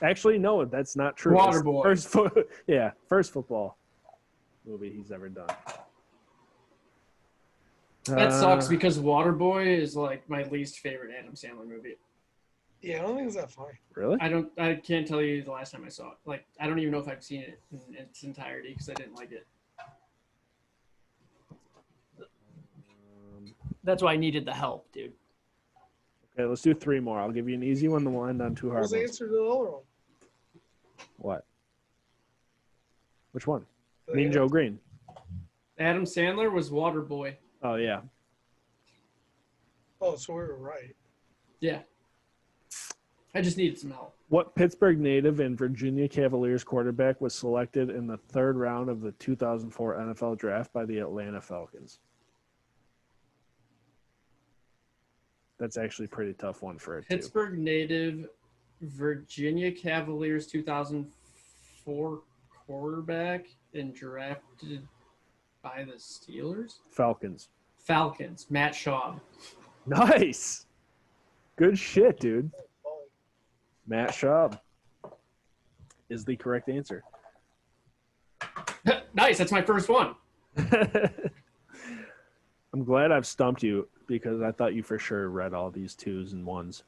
Speaker 1: Actually, no, that's not true.
Speaker 2: Waterboy.
Speaker 1: First football movie he's ever done.
Speaker 2: That sucks because Waterboy is like my least favorite Adam Sandler movie.
Speaker 3: Yeah, I don't think it's that funny.
Speaker 1: Really?
Speaker 2: I can't tell you the last time I saw it. Like, I don't even know if I've seen it in its entirety because I didn't like it. That's why I needed the help, dude.
Speaker 1: Okay, let's do 3 more. I'll give you an easy one, then we'll end on 2 hard
Speaker 3: What's the
Speaker 1: ones.
Speaker 3: answer to the other one?
Speaker 1: What? Which one? Mean Joe Green.
Speaker 2: Adam Sandler was Waterboy.
Speaker 1: Oh, yeah.
Speaker 3: Oh, so we were right.
Speaker 2: Yeah. I just needed some help.
Speaker 1: What Pittsburgh native and Virginia Cavaliers quarterback was selected in the 3rd round of the 2004 NFL Draft by the Atlanta Falcons? That's actually a pretty tough one for it, too.
Speaker 2: Pittsburgh native, Virginia Cavaliers 2004 quarterback and drafted by the Steelers?
Speaker 1: Falcons.
Speaker 2: Matt Schaub.
Speaker 1: Nice. Good shit, dude. Matt Schaub is the correct answer.
Speaker 2: Nice. That's my first one.
Speaker 1: I'm glad I've stumped you because I thought you for sure read all these 2s and 1s.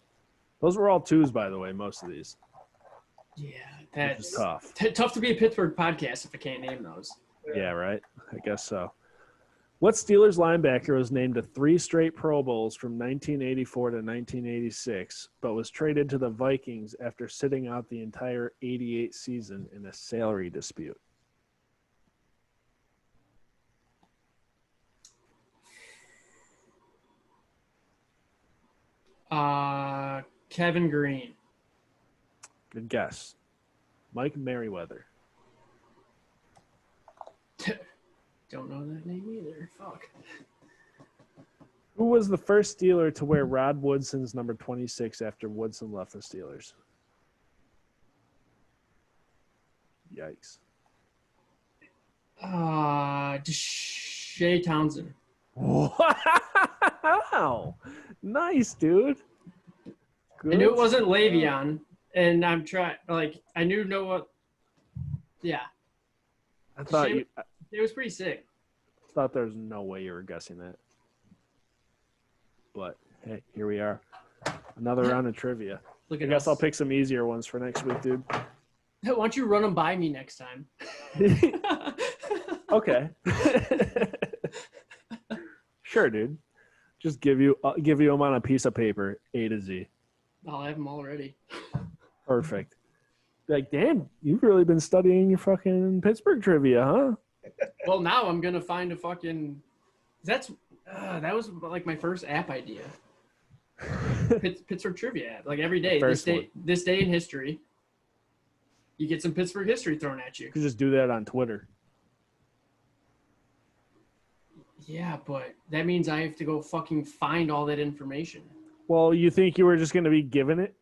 Speaker 1: Those were all 2s, by the way, most of these.
Speaker 2: Yeah,
Speaker 1: Which is
Speaker 2: that's
Speaker 1: tough.
Speaker 2: Tough to be a Pittsburgh podcast if I can't name those.
Speaker 1: Yeah, right? I guess so. What Steelers linebacker was named to 3 straight Pro Bowls from 1984 to 1986, but was traded to the Vikings after sitting out the entire 88 season in a salary dispute?
Speaker 2: Kevin Green.
Speaker 1: Good guess. Mike Merriweather.
Speaker 2: Don't know that name either. Fuck.
Speaker 1: Who was the first Steeler to wear Rod Woodson's number 26 after Woodson left the Steelers? Yikes.
Speaker 2: Shay Townsend.
Speaker 1: Wow. Nice, dude. Good.
Speaker 2: I knew it wasn't Le'Veon, and I'm trying. Like, I knew what. Yeah.
Speaker 1: I thought
Speaker 2: Shay, it was pretty sick.
Speaker 1: Thought there was no way you were guessing that. But hey, here we are. Another round of trivia.
Speaker 2: Look
Speaker 1: I
Speaker 2: at
Speaker 1: guess
Speaker 2: us.
Speaker 1: I'll pick some easier ones for next week, dude.
Speaker 2: Why don't you run them by me next time?
Speaker 1: Okay. Sure, dude. Just give you them on a piece of paper, A to Z.
Speaker 2: I'll have them already.
Speaker 1: Perfect. Like, damn, you've really been studying your fucking Pittsburgh trivia, huh?
Speaker 2: Well, now I'm gonna find a fucking. That was like my first app idea. Pittsburgh trivia app. Like every day, this day in history, you get some Pittsburgh history thrown at you.
Speaker 1: You could just do that on Twitter.
Speaker 2: Yeah, but that means I have to go fucking find all that information.
Speaker 1: Well, you think you were just going to be given it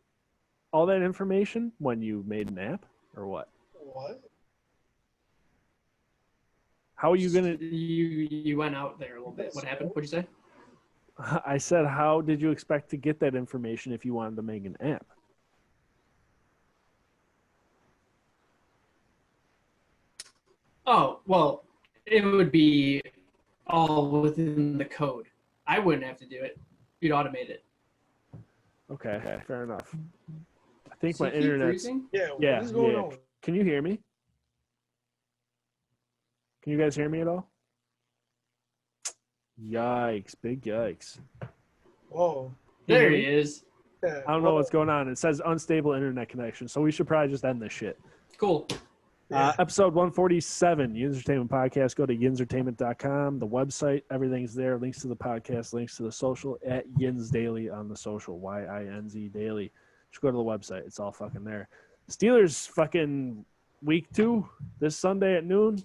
Speaker 1: all that information when you made an app, or what?
Speaker 3: What?
Speaker 1: How are you going to?
Speaker 2: You went out there a little bit. What happened? What'd you say?
Speaker 1: I said, how did you expect to get that information if you wanted to make an app?
Speaker 2: Oh, well, it would be all within the code. I wouldn't have to do it. You'd automate it.
Speaker 1: Okay, fair enough. I think
Speaker 2: So
Speaker 1: my
Speaker 2: you keep
Speaker 1: internet's.
Speaker 2: freezing?
Speaker 3: Yeah, what is going on?
Speaker 1: Can you hear me? Can you guys hear me at all? Yikes! Big yikes!
Speaker 3: Whoa.
Speaker 2: There he is.
Speaker 3: Yeah,
Speaker 1: I don't know what's going on. It says unstable internet connection, so we should probably just end this shit.
Speaker 2: Cool.
Speaker 3: Yeah.
Speaker 1: Episode 147, Yinzertainment Podcast. Go to yinzertainment.com, the website. Everything's there. Links to the podcast, links to the social at Yinz Daily on the social, YINZ Daily. Just go to the website. It's all fucking there. Steelers fucking week 2 this Sunday at noon.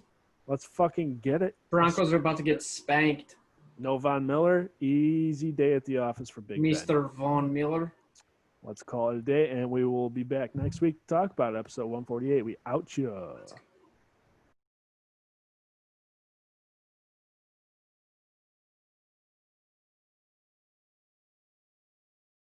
Speaker 1: Let's fucking get it.
Speaker 2: Broncos are about to get spanked.
Speaker 1: No Von Miller. Easy day at the office for Big Ben.
Speaker 2: Mr. Von Miller.
Speaker 1: Let's call it a day, and we will be back next week to talk about it. Episode 148. We out ya.